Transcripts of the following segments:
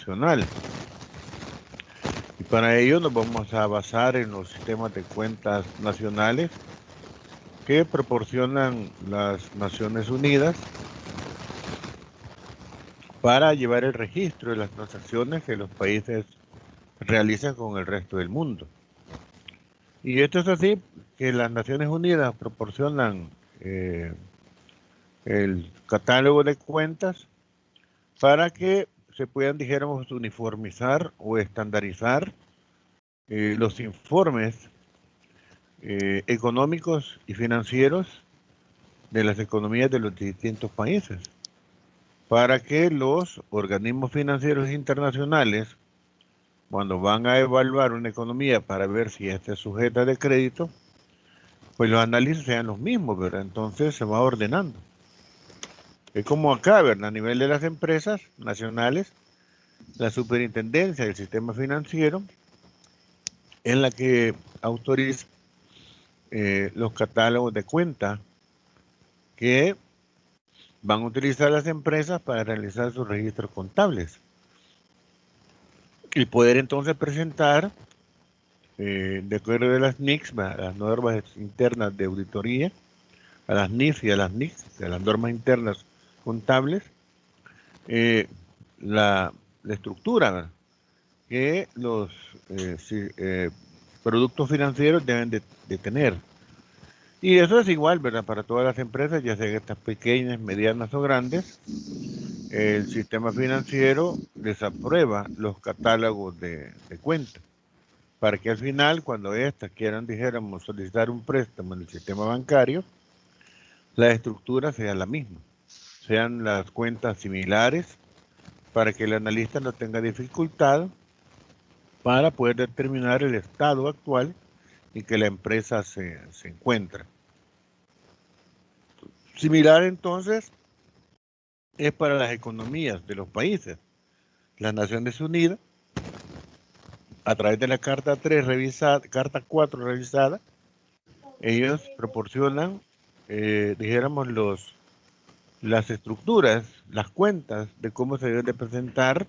nacional. Y para ello nos vamos a basar en los sistemas de cuentas nacionales que proporcionan las Naciones Unidas para llevar el registro de las transacciones que los países realizan con el resto del mundo. Y esto es así que las Naciones Unidas proporcionan el catálogo de cuentas para que se puedan, dijéramos, uniformizar o estandarizar los informes económicos y financieros de las economías de los distintos países, para que los organismos financieros internacionales, cuando van a evaluar una economía para ver si esta es sujeta de crédito, pues los análisis sean los mismos, ¿verdad? Entonces se va ordenando. Es como acá, ¿verdad? A nivel de las empresas nacionales, la superintendencia del sistema financiero es la que autoriza los catálogos de cuentas que van a utilizar las empresas para realizar sus registros contables y poder entonces presentar, de acuerdo a las NICs, las normas internas de auditoría, a las NIF y a las NICs, a las normas internas contables, la estructura, ¿verdad?, que los productos financieros deben de tener. Y eso es igual, ¿verdad?, para todas las empresas, ya sean estas pequeñas, medianas o grandes. El sistema financiero les aprueba los catálogos de cuentas, para que al final, cuando estas quieran, dijéramos, solicitar un préstamo en el sistema bancario, la estructura sea la misma, sean las cuentas similares, para que el analista no tenga dificultad para poder determinar el estado actual en que la empresa se encuentra. Similar entonces es para las economías de los países. Las Naciones Unidas, a través de la Carta 3 revisada, Carta 4 revisada, ellos proporcionan, dijéramos, las estructuras, las cuentas de cómo se deben de presentar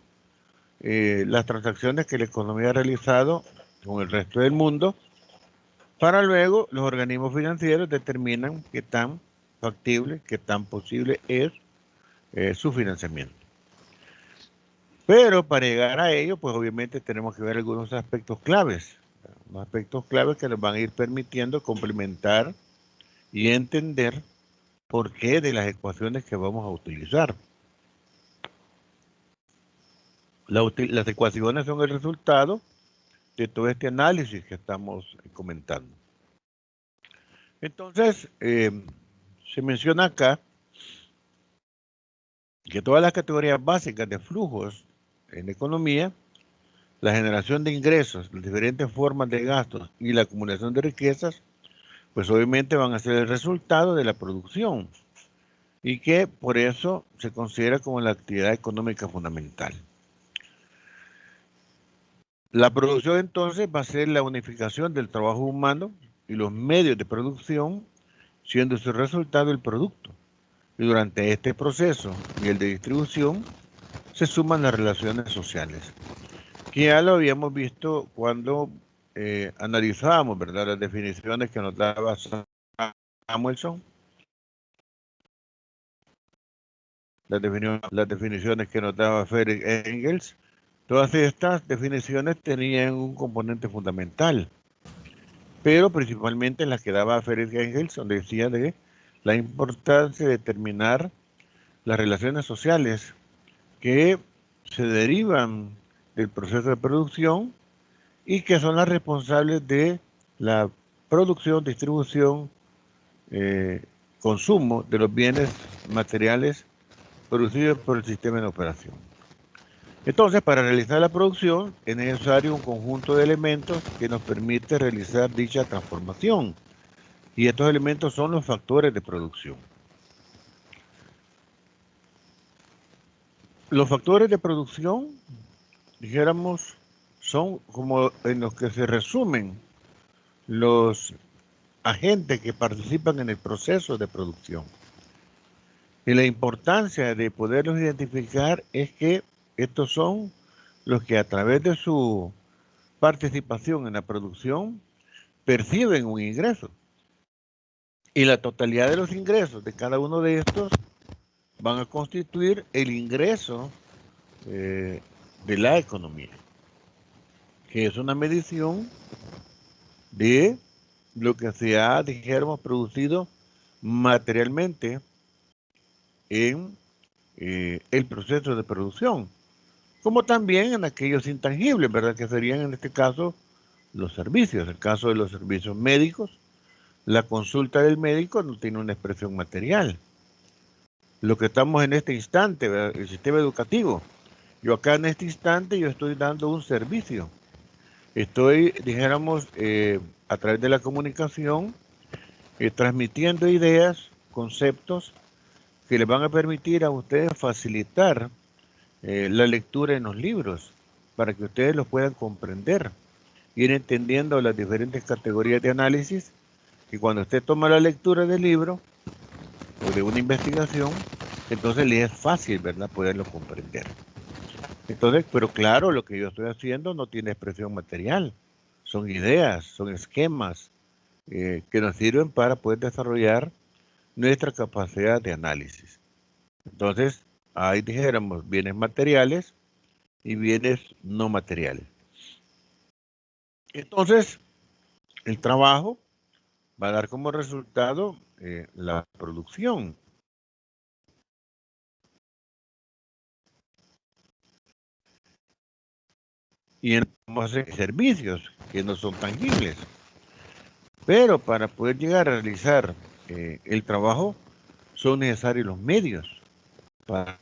las transacciones que la economía ha realizado con el resto del mundo, para luego los organismos financieros determinan qué tan factible, qué tan posible es su financiamiento. Pero para llegar a ello, pues obviamente tenemos que ver algunos aspectos claves, unos aspectos claves que nos van a ir permitiendo complementar y entender por qué de las ecuaciones que vamos a utilizar. Las ecuaciones son el resultado de todo este análisis que estamos comentando. Entonces, se menciona acá que todas las categorías básicas de flujos en economía, la generación de ingresos, las diferentes formas de gastos y la acumulación de riquezas, pues obviamente van a ser el resultado de la producción y que por eso se considera como la actividad económica fundamental. La producción entonces va a ser la unificación del trabajo humano y los medios de producción, siendo su resultado el producto. Y durante este proceso y el de distribución se suman las relaciones sociales, que ya lo habíamos visto cuando analizábamos, ¿verdad?, las definiciones que nos daba Samuelson, las definiciones que nos daba Friedrich Engels. Todas estas definiciones tenían un componente fundamental, pero principalmente en las que daba Friedrich Engels, donde decía de la importancia de determinar las relaciones sociales que se derivan del proceso de producción y que son las responsables de la producción, distribución, consumo de los bienes materiales producidos por el sistema en operación. Entonces, para realizar la producción es necesario un conjunto de elementos que nos permite realizar dicha transformación. Y estos elementos son los factores de producción. Los factores de producción, dijéramos, son como en los que se resumen los agentes que participan en el proceso de producción. Y la importancia de poderlos identificar es que estos son los que a través de su participación en la producción perciben un ingreso. Y la totalidad de los ingresos de cada uno de estos van a constituir el ingreso de la economía, que es una medición de lo que se ha, dijéramos, producido materialmente en el proceso de producción, como también en aquellos intangibles, ¿verdad? Que serían en este caso los servicios. El caso de los servicios médicos, la consulta del médico no tiene una expresión material. Lo que estamos en este instante, ¿verdad? El sistema educativo. Yo acá en este instante yo estoy dando un servicio. Estoy, dijéramos, a través de la comunicación, transmitiendo ideas, conceptos que les van a permitir a ustedes facilitar la lectura en los libros para que ustedes los puedan comprender, ir entendiendo las diferentes categorías de análisis, y cuando usted toma la lectura del libro o de una investigación, entonces le es fácil, ¿verdad?, poderlo comprender. Entonces, pero claro, lo que yo estoy haciendo no tiene expresión material, son ideas, son esquemas que nos sirven para poder desarrollar nuestra capacidad de análisis. Entonces, ahí dijéramos bienes materiales y bienes no materiales. Entonces, el trabajo va a dar como resultado la producción. Y vamos a hacer servicios que no son tangibles. Pero para poder llegar a realizar el trabajo son necesarios los medios para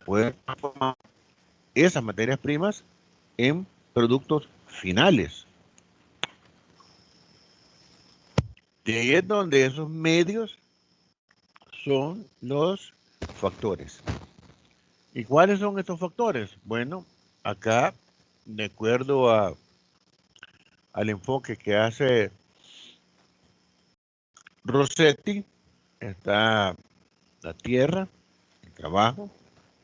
poder transformar esas materias primas en productos finales. De ahí es donde esos medios son los factores. ¿Y cuáles son estos factores? Bueno, acá, de acuerdo al enfoque que hace Rossetti, está la tierra, el trabajo,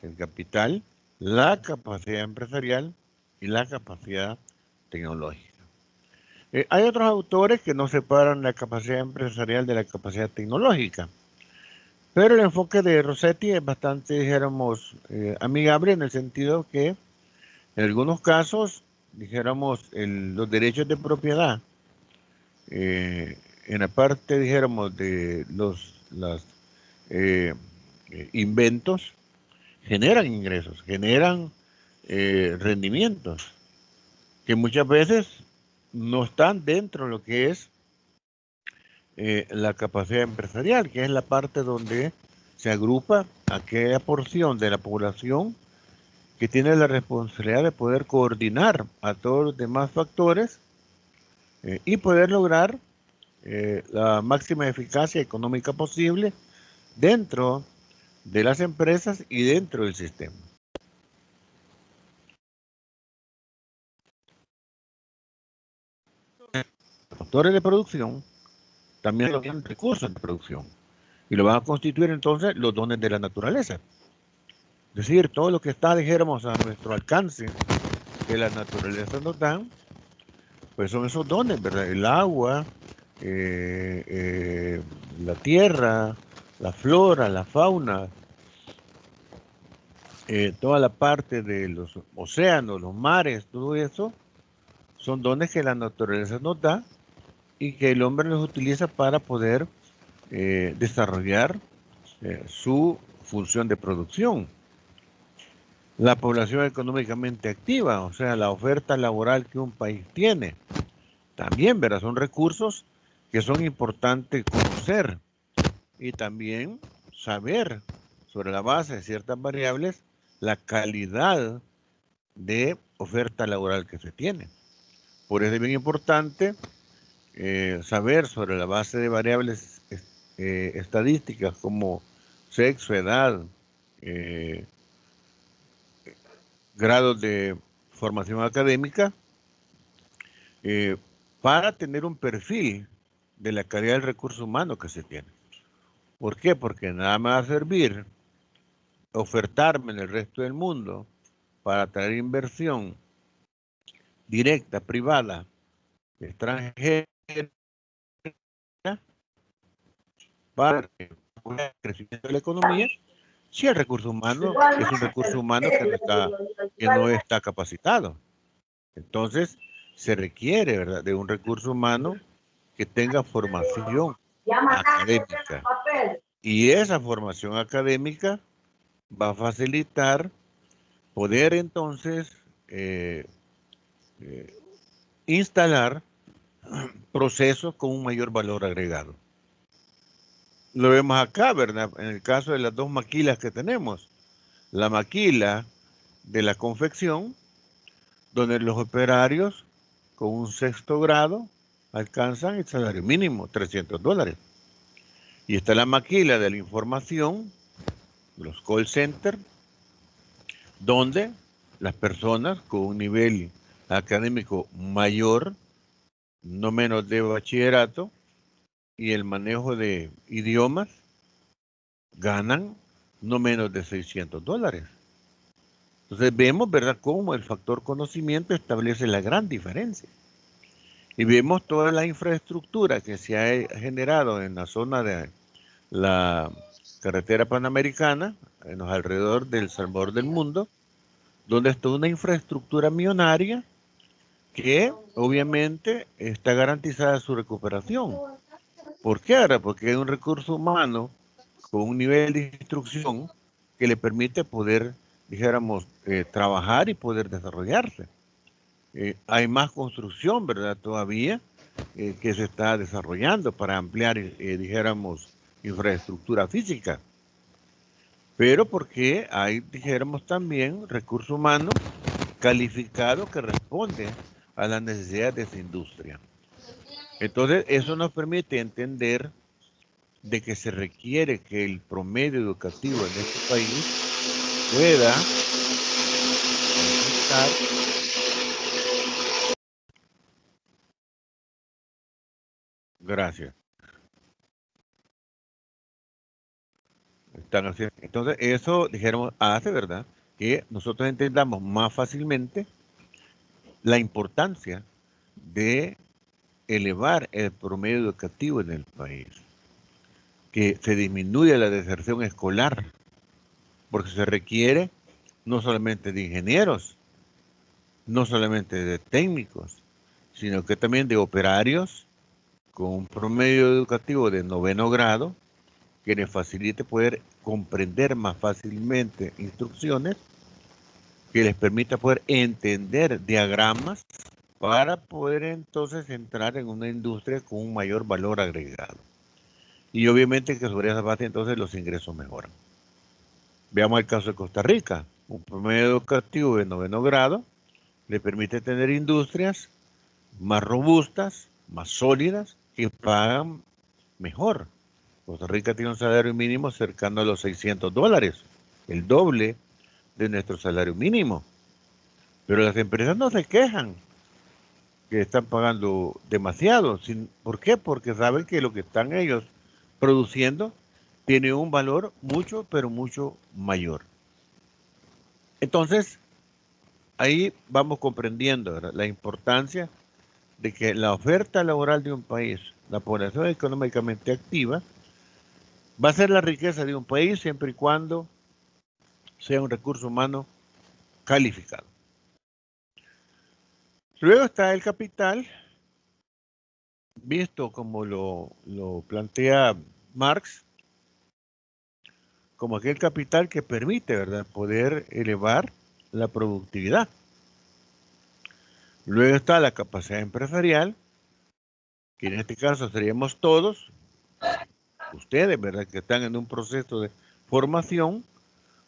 el capital, la capacidad empresarial y la capacidad tecnológica. Hay otros autores que no separan la capacidad empresarial de la capacidad tecnológica, pero el enfoque de Rossetti es bastante, dijéramos, amigable en el sentido que en algunos casos, dijéramos, los derechos de propiedad, en la parte, dijéramos, de los inventos, generan ingresos, generan rendimientos, que muchas veces no están dentro de lo que es la capacidad empresarial, que es la parte donde se agrupa aquella porción de la población que tiene la responsabilidad de poder coordinar a todos los demás factores y poder lograr la máxima eficacia económica posible dentro de las empresas y dentro del sistema. Los factores de producción también tienen recursos de producción y lo van a constituir entonces los dones de la naturaleza. Es decir, todo lo que está, dijéramos, a nuestro alcance, que la naturaleza nos da, pues son esos dones, ¿verdad? El agua, la tierra, la flora, la fauna, toda la parte de los océanos, los mares, todo eso, son dones que la naturaleza nos da y que el hombre los utiliza para poder desarrollar su función de producción. La población económicamente activa, o sea, la oferta laboral que un país tiene, también, ¿verdad? Son recursos que son importantes conocer y también saber sobre la base de ciertas variables la calidad de oferta laboral que se tiene. Por eso es bien importante saber sobre la base de variables estadísticas como sexo, edad, grados de formación académica, para tener un perfil de la calidad del recurso humano que se tiene. ¿Por qué? Porque nada me va a servir ofertarme en el resto del mundo para atraer inversión directa, privada, extranjera, para el crecimiento de la economía, si el recurso humano es un recurso humano que no está capacitado. Entonces, se requiere, ¿verdad?, de un recurso humano que tenga formación académica. Y esa formación académica va a facilitar poder entonces instalar procesos con un mayor valor agregado. Lo vemos acá, ¿verdad? En el caso de las dos maquilas que tenemos. La maquila de la confección, donde los operarios con un 6º grado alcanzan el salario mínimo, $300. Y está la maquila de la información, los call centers, donde las personas con un nivel académico mayor, no menos de bachillerato, y el manejo de idiomas, ganan no menos de $600. Entonces vemos, ¿verdad?, cómo el factor conocimiento establece la gran diferencia. Y vemos toda la infraestructura que se ha generado en la zona de la carretera panamericana, en los alrededores del Salvador del mundo, donde está una infraestructura millonaria que obviamente está garantizada su recuperación. ¿Por qué ahora? Porque hay un recurso humano con un nivel de instrucción que le permite poder, dijéramos, trabajar y poder desarrollarse. Hay más construcción, ¿verdad?, todavía que se está desarrollando para ampliar, dijéramos, infraestructura física. Pero porque hay, dijéramos, también recurso humano calificado que responde a las necesidades de esa industria. Entonces, eso nos permite entender de que se requiere que el promedio educativo en este país pueda aumentar. Gracias. Están haciendo. Entonces, eso, dijéramos, hace, ¿verdad?, que nosotros entendamos más fácilmente la importancia de elevar el promedio educativo en el país, que se disminuya la deserción escolar, porque se requiere no solamente de ingenieros, no solamente de técnicos, sino que también de operarios con un promedio educativo de 9º grado, que les facilite poder comprender más fácilmente instrucciones, que les permita poder entender diagramas para poder entonces entrar en una industria con un mayor valor agregado. Y obviamente que sobre esa base entonces los ingresos mejoran. Veamos el caso de Costa Rica. Un promedio educativo de 9º grado le permite tener industrias más robustas, más sólidas, que pagan mejor. Costa Rica tiene un salario mínimo cercano a los $600, el doble de nuestro salario mínimo. Pero las empresas no se quejan que están pagando demasiado. ¿Por qué? Porque saben que lo que están ellos produciendo tiene un valor mucho, pero mucho mayor. Entonces, ahí vamos comprendiendo, ¿verdad?, la importancia de que la oferta laboral de un país, la población económicamente activa, va a ser la riqueza de un país siempre y cuando sea un recurso humano calificado. Luego está el capital, visto como lo plantea Marx, como aquel capital que permite, ¿verdad?, poder elevar la productividad. Luego está la capacidad empresarial, que en este caso seríamos todos, ustedes, ¿verdad?, que están en un proceso de formación,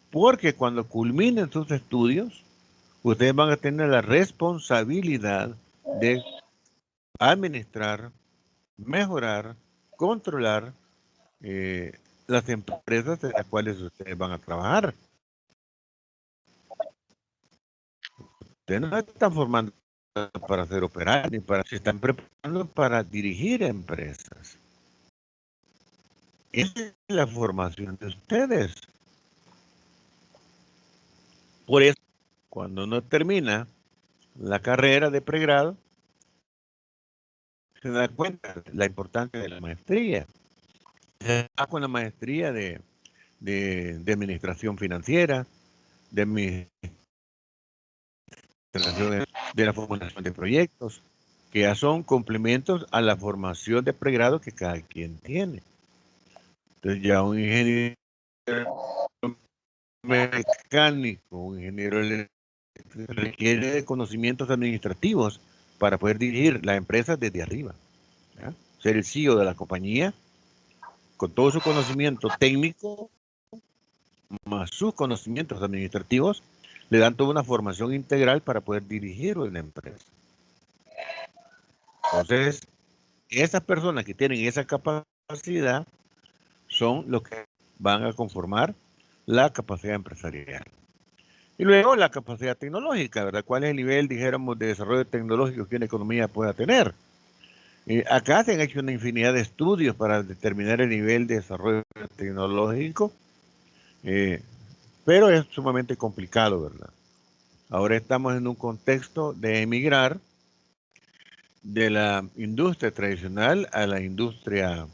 porque cuando culminen sus estudios, ustedes van a tener la responsabilidad de administrar, mejorar, controlar las empresas en las cuales ustedes van a trabajar. Ustedes no se están formando para ser operarios, ni se están preparando para dirigir empresas. Esa es la formación de ustedes. Por eso cuando uno termina la carrera de pregrado, se da cuenta de la importancia de la maestría. Se da con la maestría de administración financiera, de administración de la formulación de proyectos, que ya son complementos a la formación de pregrado que cada quien tiene. Entonces ya un ingeniero mecánico, un ingeniero eléctrico, requiere de conocimientos administrativos para poder dirigir la empresa desde arriba, ¿ya? Ser el CEO de la compañía con todo su conocimiento técnico más sus conocimientos administrativos, le dan toda una formación integral para poder dirigir una empresa. Entonces, esas personas que tienen esa capacidad son los que van a conformar la capacidad empresarial. Y luego la capacidad tecnológica, ¿verdad? ¿Cuál es el nivel, dijéramos, de desarrollo tecnológico que una economía pueda tener? Acá se han hecho una infinidad de estudios para determinar el nivel de desarrollo tecnológico, pero es sumamente complicado, ¿verdad? Ahora estamos en un contexto de emigrar de la industria tradicional a la industria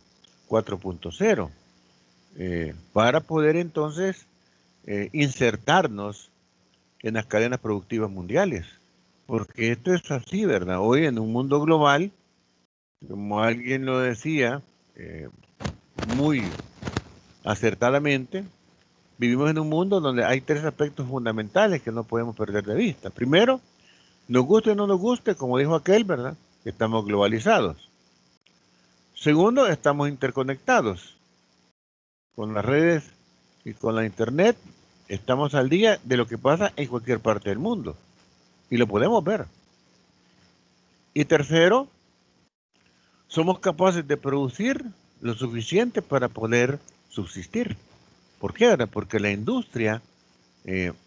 4.0, para poder entonces insertarnos en las cadenas productivas mundiales. Porque esto es así, ¿verdad? Hoy en un mundo global, como alguien lo decía muy acertadamente, vivimos en un mundo donde hay tres aspectos fundamentales que no podemos perder de vista. Primero, nos guste o no nos guste, como dijo aquel, ¿verdad? Estamos globalizados. Segundo, estamos interconectados con las redes y con la internet. Estamos al día de lo que pasa en cualquier parte del mundo y lo podemos ver. Y tercero, somos capaces de producir lo suficiente para poder subsistir. ¿Por qué? Porque la industria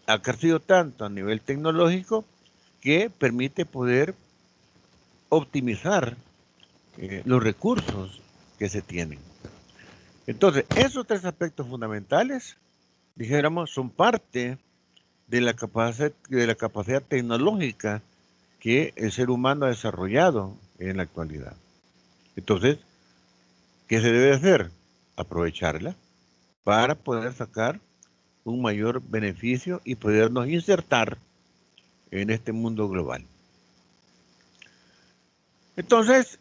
ha crecido tanto a nivel tecnológico que permite poder optimizar los recursos que se tienen. Entonces, esos tres aspectos fundamentales, dijéramos, son parte de la capacidad tecnológica que el ser humano ha desarrollado en la actualidad. Entonces, ¿qué se debe hacer? Aprovecharla para poder sacar un mayor beneficio y podernos insertar en este mundo global. Entonces,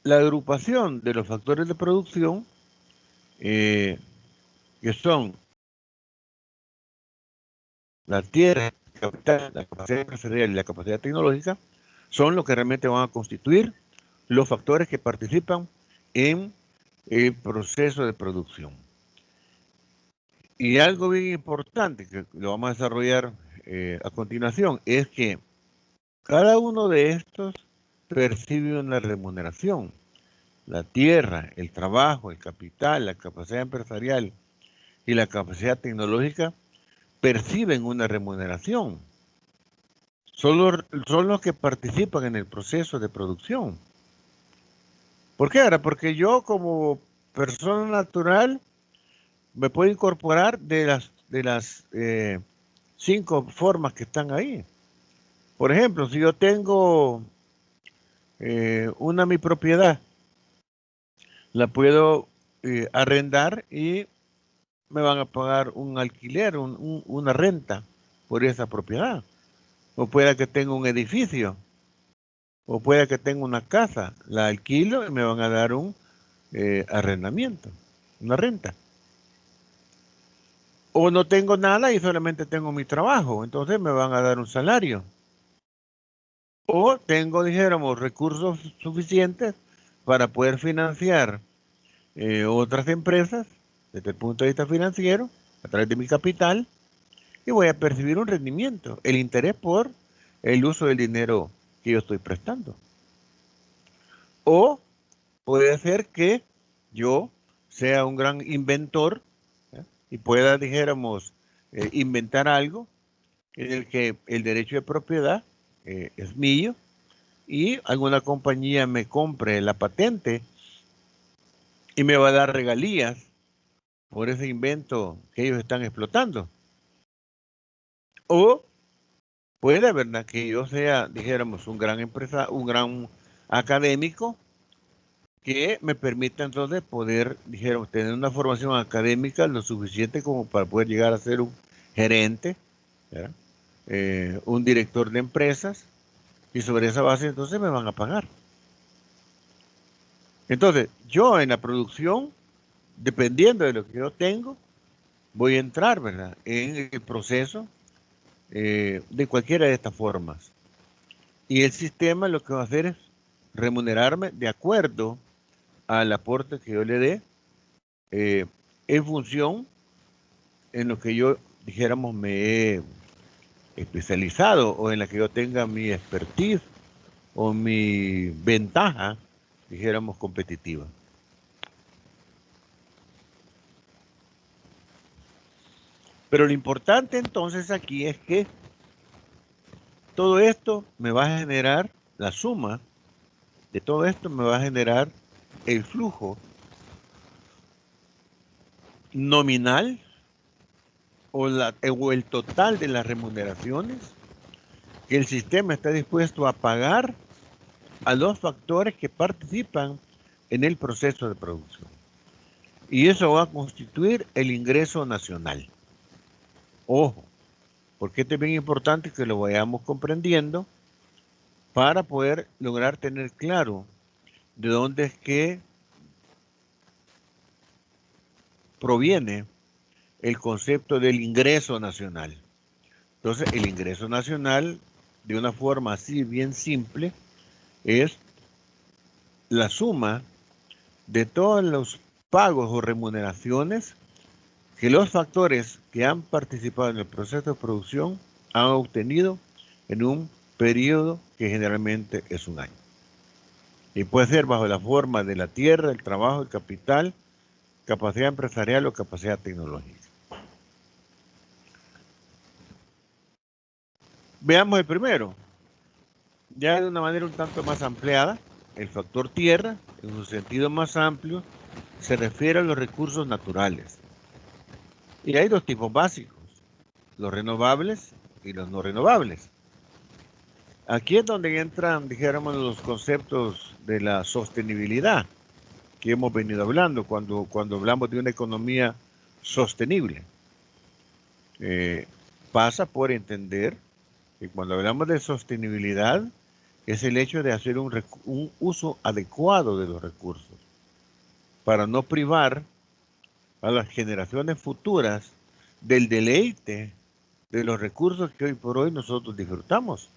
la agrupación de los factores de producción, que son la tierra, el capital, la capacidad empresarial y la capacidad tecnológica, son los que realmente van a constituir los factores que participan en el proceso de producción. Y algo bien importante que lo vamos a desarrollar a continuación es que cada uno de estos percibe una remuneración. La tierra, el trabajo, el capital, la capacidad empresarial y la capacidad tecnológica perciben una remuneración. Son los que participan en el proceso de producción. ¿Por qué? Ahora, porque yo como persona natural me puedo incorporar de las 5 formas que están ahí. Por ejemplo, si yo tengo mi propiedad, la puedo arrendar y me van a pagar un alquiler, una renta por esa propiedad. O pueda que tenga un edificio, o pueda que tenga una casa, la alquilo y me van a dar un arrendamiento, una renta. O no tengo nada y solamente tengo mi trabajo, entonces me van a dar un salario. O tengo, dijéramos, recursos suficientes para poder financiar otras empresas desde el punto de vista financiero, a través de mi capital, y voy a percibir un rendimiento, el interés por el uso del dinero que yo estoy prestando. O puede ser que yo sea un gran inventor, ¿ya? Y pueda, dijéramos, inventar algo en el que el derecho de propiedad es mío y alguna compañía me compre la patente y me va a dar regalías por ese invento que ellos están explotando. O Puede, ¿verdad? Que yo sea, dijéramos, un gran empresa, un gran académico que me permita entonces poder, dijéramos, tener una formación académica lo suficiente como para poder llegar a ser un gerente, ¿verdad? Un director de empresas, y sobre esa base entonces me van a pagar. Entonces, yo en la producción, dependiendo de lo que yo tengo, voy a entrar, ¿verdad? En el proceso de cualquiera de estas formas. Y el sistema lo que va a hacer es remunerarme de acuerdo al aporte que yo le dé en función en lo que yo, dijéramos, me he especializado o en la que yo tenga mi expertise o mi ventaja, dijéramos, competitiva. Pero lo importante entonces aquí es que todo esto me va a generar, la suma de todo esto me va a generar el flujo nominal o el total de las remuneraciones que el sistema está dispuesto a pagar a los factores que participan en el proceso de producción. Y eso va a constituir el ingreso nacional. Ojo, porque esto es bien importante que lo vayamos comprendiendo para poder lograr tener claro de dónde es que proviene el concepto del ingreso nacional. Entonces, el ingreso nacional, de una forma así bien simple, es la suma de todos los pagos o remuneraciones que los factores que han participado en el proceso de producción han obtenido en un periodo que generalmente es un año. Y puede ser bajo la forma de la tierra, el trabajo, el capital, capacidad empresarial o capacidad tecnológica. Veamos el primero. Ya de una manera un tanto más ampliada, el factor tierra, en su sentido más amplio, se refiere a los recursos naturales. Y hay dos tipos básicos, los renovables y los no renovables. Aquí es donde entran, dijéramos, los conceptos de la sostenibilidad que hemos venido hablando cuando hablamos de una economía sostenible. Pasa por entender que cuando hablamos de sostenibilidad es el hecho de hacer un uso adecuado de los recursos para no privar a las generaciones futuras del deleite de los recursos que hoy por hoy nosotros disfrutamos.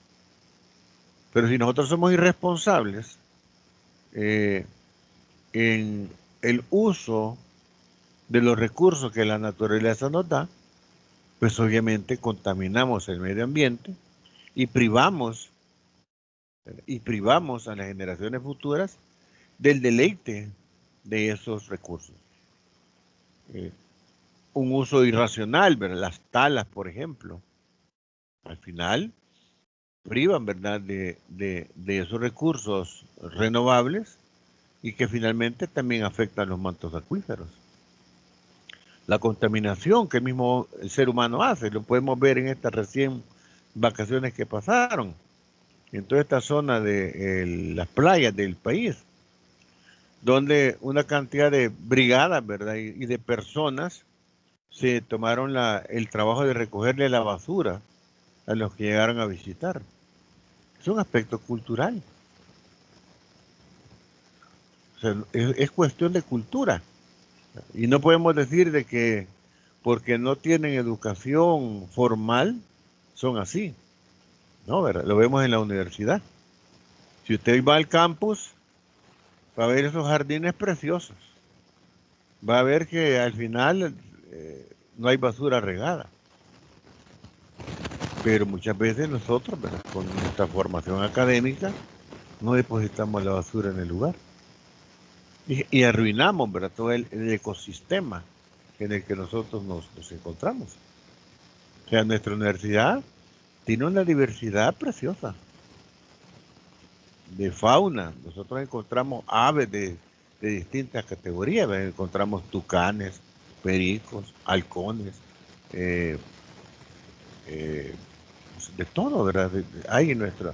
Pero si nosotros somos irresponsables en el uso de los recursos que la naturaleza nos da, pues obviamente contaminamos el medio ambiente y privamos a las generaciones futuras del deleite de esos recursos. Un uso irracional, ¿verdad? Las talas, por ejemplo, al final privan, ¿verdad?, de esos recursos renovables y que finalmente también afectan los mantos acuíferos. La contaminación que el mismo ser humano hace, lo podemos ver en estas recién vacaciones que pasaron, en toda esta zona de las playas del país, donde una cantidad de brigadas, ¿verdad?, y de personas se tomaron el trabajo de recogerle la basura a los que llegaron a visitar. Es un aspecto cultural. O sea, es cuestión de cultura. Y no podemos decir de que porque no tienen educación formal son así. No, ¿verdad? Lo vemos en la universidad. Si usted va al campus, va a ver esos jardines preciosos. Va a ver que al final no hay basura regada. Pero muchas veces nosotros, ¿verdad?, con nuestra formación académica, no depositamos la basura en el lugar. Y arruinamos, ¿verdad?, todo el ecosistema en el que nosotros nos encontramos. O sea, nuestra universidad tiene una diversidad preciosa de fauna. Nosotros encontramos aves de distintas categorías. ¿Verdad? Encontramos tucanes, pericos, halcones, de todo, ¿verdad? Hay en nuestra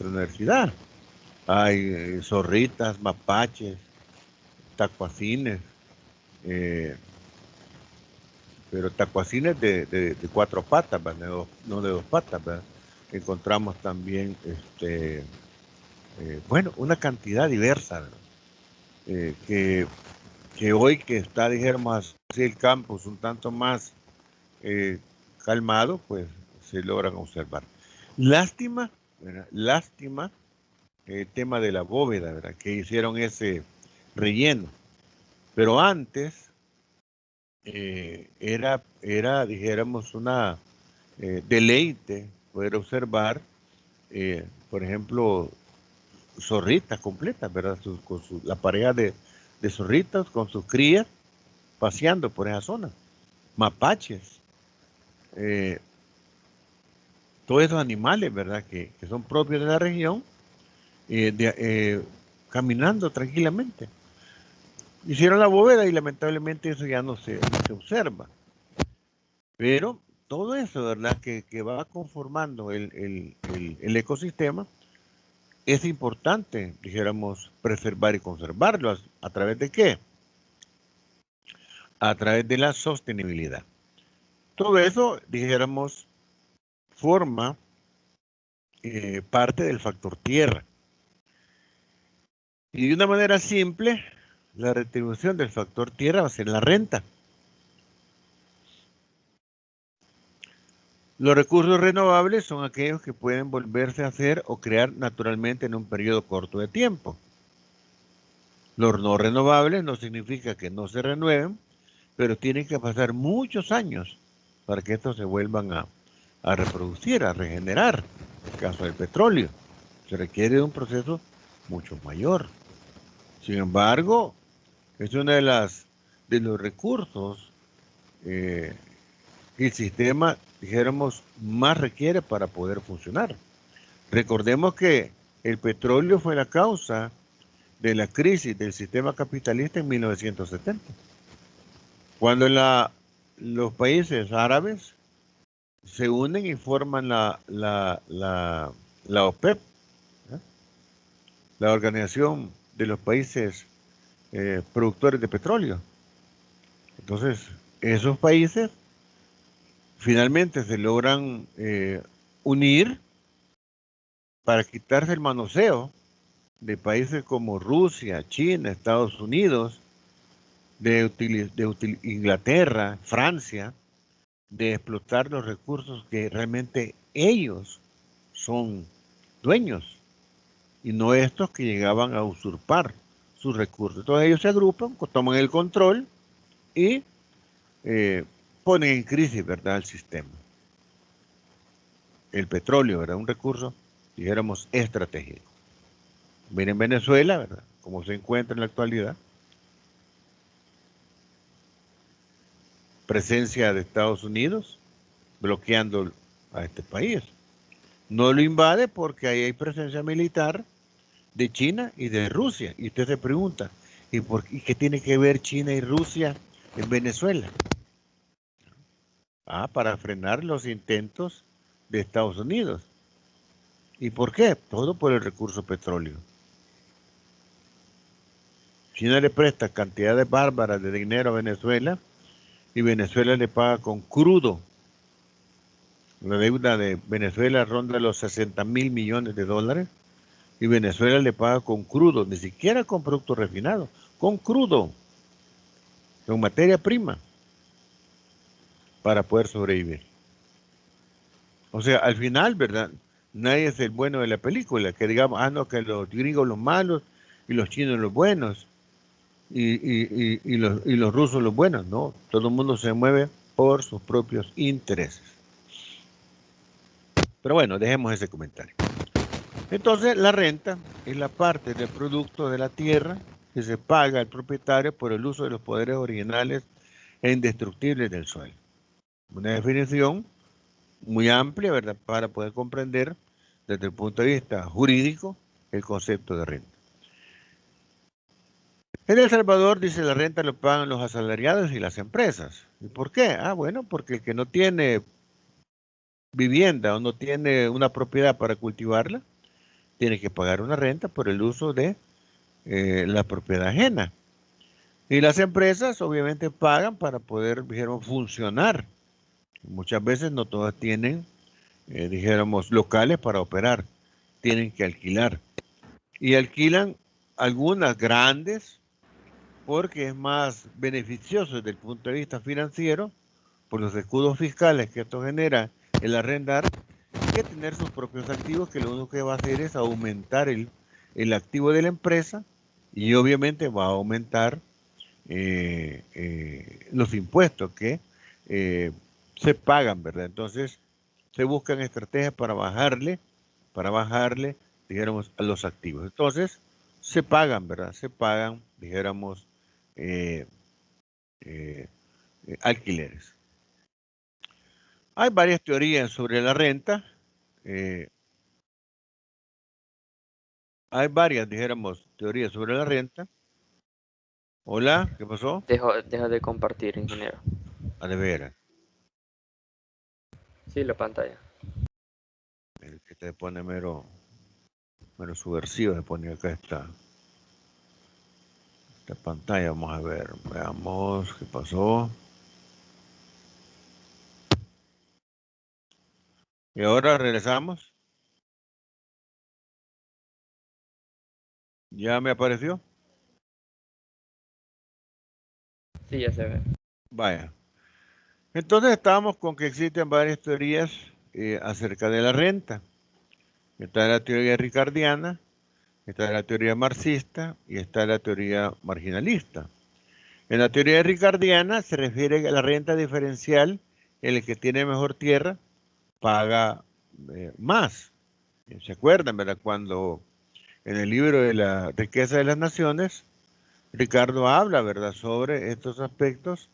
universidad. Hay zorritas, mapaches, tacuacines, eh, pero tacuacines de cuatro patas, ¿verdad? No de dos patas, ¿verdad? Encontramos también, bueno, una cantidad diversa, ¿verdad? Que hoy que está, dijéramos así, el campus un tanto más calmado, pues se logran observar. Lástima, ¿verdad? Lástima el tema de la bóveda, ¿verdad? Que hicieron ese relleno. Pero antes dijéramos, una deleite poder observar, por ejemplo, zorritas completas, ¿verdad? La pareja de zorritas con sus crías paseando por esa zona. Mapaches, eh, todos esos animales, ¿verdad? Que son propios de la región, caminando tranquilamente. Hicieron la bóveda y lamentablemente eso ya no se observa. Pero todo eso, ¿verdad? Que va conformando el ecosistema, es importante, dijéramos, preservar y conservarlo. ¿A través de qué? A través de la sostenibilidad. Todo eso, dijéramos, forma parte del factor tierra. Y de una manera simple, la retribución del factor tierra va a ser la renta. Los recursos renovables son aquellos que pueden volverse a hacer o crear naturalmente en un periodo corto de tiempo. Los no renovables no significa que no se renueven, pero tienen que pasar muchos años para que estos se vuelvan a reproducir, a regenerar. En el caso del petróleo, se requiere de un proceso mucho mayor. Sin embargo, es uno de los recursos que el sistema, dijéramos, más requiere para poder funcionar. Recordemos que el petróleo fue la causa de la crisis del sistema capitalista en 1970, cuando los países árabes se unen y forman la OPEP, ¿eh? La Organización de los Países Productores de Petróleo. Entonces, esos países finalmente se logran unir para quitarse el manoseo de países como Rusia, China, Estados Unidos, Inglaterra, Francia, de explotar los recursos que realmente ellos son dueños y no estos que llegaban a usurpar sus recursos. Entonces ellos se agrupan, toman el control y eh, ponen en crisis, ¿verdad?, el sistema. El petróleo, ¿verdad?, un recurso, dijéramos, estratégico. Miren Venezuela, ¿verdad?, cómo se encuentra en la actualidad. Presencia de Estados Unidos bloqueando a este país. No lo invade porque ahí hay presencia militar de China y de Rusia. Y usted se pregunta, ¿y qué tiene que ver China y Rusia en Venezuela? Para frenar los intentos de Estados Unidos. ¿Y por qué? Todo por el recurso petróleo. China le presta cantidades bárbaras de dinero a Venezuela y Venezuela le paga con crudo. La deuda de Venezuela ronda los 60.000 millones de dólares y Venezuela le paga con crudo, ni siquiera con productos refinados, con crudo, con materia prima, para poder sobrevivir. O sea, al final, ¿verdad? Nadie es el bueno de la película, que digamos, no, que los gringos los malos y los chinos los buenos y los rusos los buenos, no, todo el mundo se mueve por sus propios intereses. Pero bueno, dejemos ese comentario. Entonces, la renta es la parte del producto de la tierra que se paga al propietario por el uso de los poderes originales e indestructibles del suelo. Una definición muy amplia, ¿verdad?, para poder comprender desde el punto de vista jurídico el concepto de renta. En El Salvador, dice, la renta lo pagan los asalariados y las empresas. ¿Y por qué? Bueno, porque el que no tiene vivienda o no tiene una propiedad para cultivarla, tiene que pagar una renta por el uso de la propiedad ajena. Y las empresas obviamente pagan para poder, dijéramos, funcionar. Muchas veces no todas tienen, dijéramos, locales para operar. Tienen que alquilar. Y alquilan algunas grandes porque es más beneficioso desde el punto de vista financiero por los escudos fiscales que esto genera el arrendar que tener sus propios activos, que lo único que va a hacer es aumentar el activo de la empresa y obviamente va a aumentar los impuestos que se pagan, ¿verdad? Entonces se buscan estrategias para bajarle, dijéramos, a los activos. Entonces se pagan, ¿verdad? Se pagan, dijéramos, alquileres. Hay varias teorías sobre la renta. Hay varias, dijéramos, teorías sobre la renta. Hola, ¿qué pasó? Deja de compartir, ingeniero. A de veras. Sí, la pantalla. El que te pone mero subversivo, se pone acá esta pantalla. Vamos a ver, veamos qué pasó. Y ahora regresamos. ¿Ya me apareció? Sí, ya se ve. Vaya. Entonces estábamos con que existen varias teorías acerca de la renta. Está la teoría ricardiana, está la teoría marxista y está la teoría marginalista. En la teoría ricardiana se refiere a la renta diferencial, el que tiene mejor tierra paga más. ¿Se acuerdan, verdad? Cuando en el libro de la riqueza de las naciones, Ricardo habla, ¿verdad?, sobre estos aspectos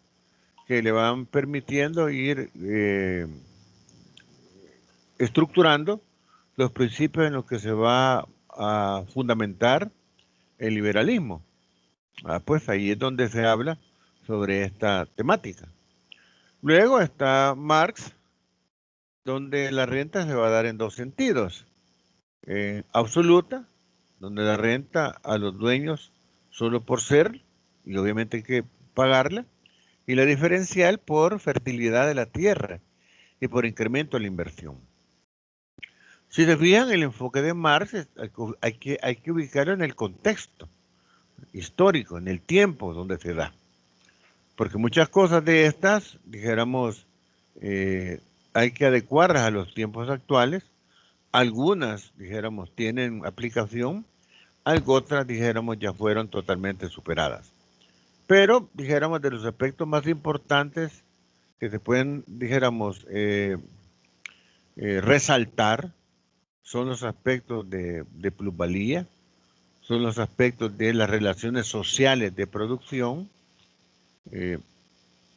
que le van permitiendo ir estructurando los principios en los que se va a fundamentar el liberalismo. Pues ahí es donde se habla sobre esta temática. Luego está Marx, donde la renta se va a dar en dos sentidos. Absoluta, donde la renta a los dueños solo por ser, y obviamente hay que pagarla, y la diferencial por fertilidad de la tierra y por incremento de la inversión. Si se fijan, el enfoque de Marx hay que ubicarlo en el contexto histórico, en el tiempo donde se da. Porque muchas cosas de estas, dijéramos, hay que adecuarlas a los tiempos actuales. Algunas, dijéramos, tienen aplicación, otras, dijéramos, ya fueron totalmente superadas. Pero, dijéramos, de los aspectos más importantes que se pueden, dijéramos, resaltar, son los aspectos de plusvalía, son los aspectos de las relaciones sociales de producción,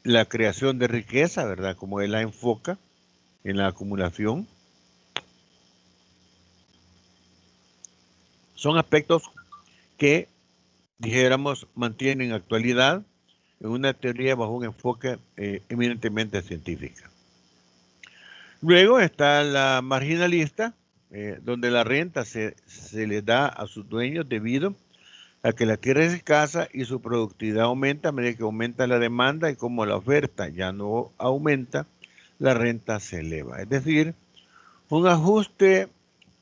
la creación de riqueza, ¿verdad? Como él la enfoca en la acumulación. Son aspectos que, dijéramos, mantienen actualidad en una teoría bajo un enfoque eminentemente científico. Luego está la marginalista, donde la renta se le da a sus dueños debido a que la tierra es escasa y su productividad aumenta a medida que aumenta la demanda y como la oferta ya no aumenta, la renta se eleva. Es decir, un ajuste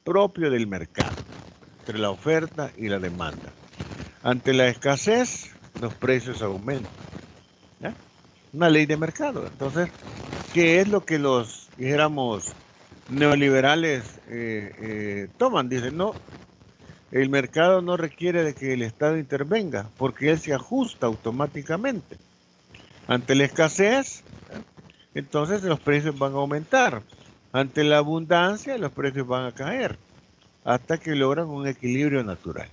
propio del mercado entre la oferta y la demanda. Ante la escasez, los precios aumentan. ¿Ya? Una ley de mercado. Entonces, ¿qué es lo que los, dijéramos, neoliberales toman? Dicen, no, el mercado no requiere de que el Estado intervenga, porque él se ajusta automáticamente. Ante la escasez, entonces los precios van a aumentar. Ante la abundancia, los precios van a caer, hasta que logran un equilibrio natural.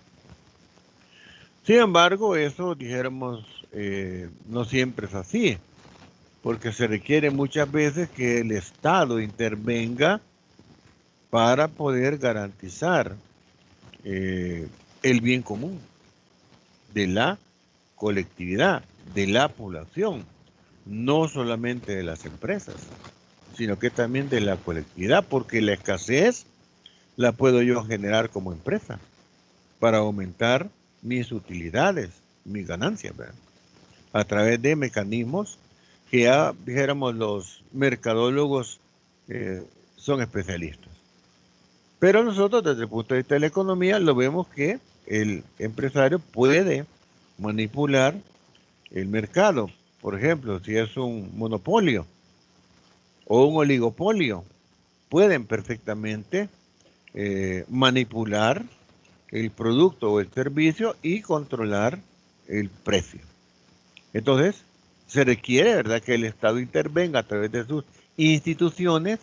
Sin embargo, eso, dijéramos, no siempre es así, porque se requiere muchas veces que el Estado intervenga para poder garantizar el bien común de la colectividad, de la población, no solamente de las empresas, sino que también de la colectividad, porque la escasez la puedo yo generar como empresa para aumentar mis utilidades, mis ganancias, ¿verdad? A través de mecanismos que ya, dijéramos, los mercadólogos son especialistas. Pero nosotros, desde el punto de vista de la economía, lo vemos que el empresario puede manipular el mercado. Por ejemplo, si es un monopolio o un oligopolio, pueden perfectamente manipular el producto o el servicio y controlar el precio. Entonces, se requiere, ¿verdad?, que el Estado intervenga a través de sus instituciones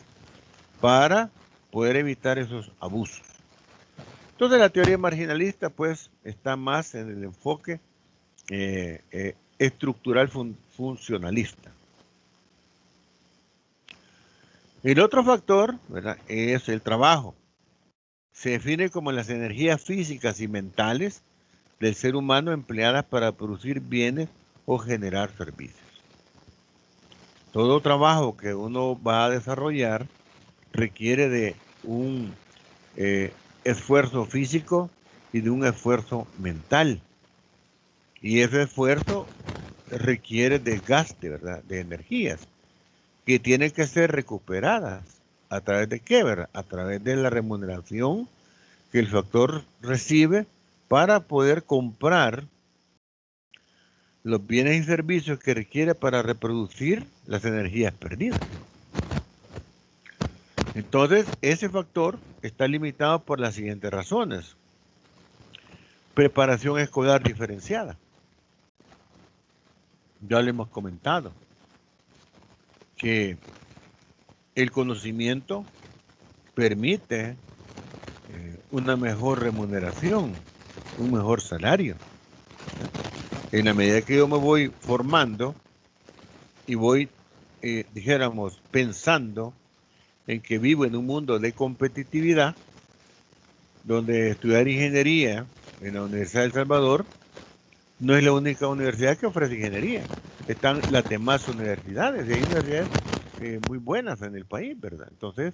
para poder evitar esos abusos. Entonces, la teoría marginalista, pues, está más en el enfoque estructural funcionalista. El otro factor, ¿verdad?, es el trabajo. Se define como las energías físicas y mentales del ser humano empleadas para producir bienes o generar servicios. Todo trabajo que uno va a desarrollar requiere de un esfuerzo físico y de un esfuerzo mental. Y ese esfuerzo requiere desgaste, ¿verdad?, de energías que tienen que ser recuperadas. ¿A través de qué, verdad? A través de la remuneración que el factor recibe para poder comprar los bienes y servicios que requiere para reproducir las energías perdidas. Entonces, ese factor está limitado por las siguientes razones. Preparación escolar diferenciada. Ya lo hemos comentado, que el conocimiento permite una mejor remuneración, un mejor salario. En la medida que yo me voy formando y voy, dijéramos, pensando en que vivo en un mundo de competitividad, donde estudiar ingeniería en la Universidad de El Salvador no es la única universidad que ofrece ingeniería. Están las demás universidades, y hay universidades muy buenas en el país, ¿verdad? Entonces,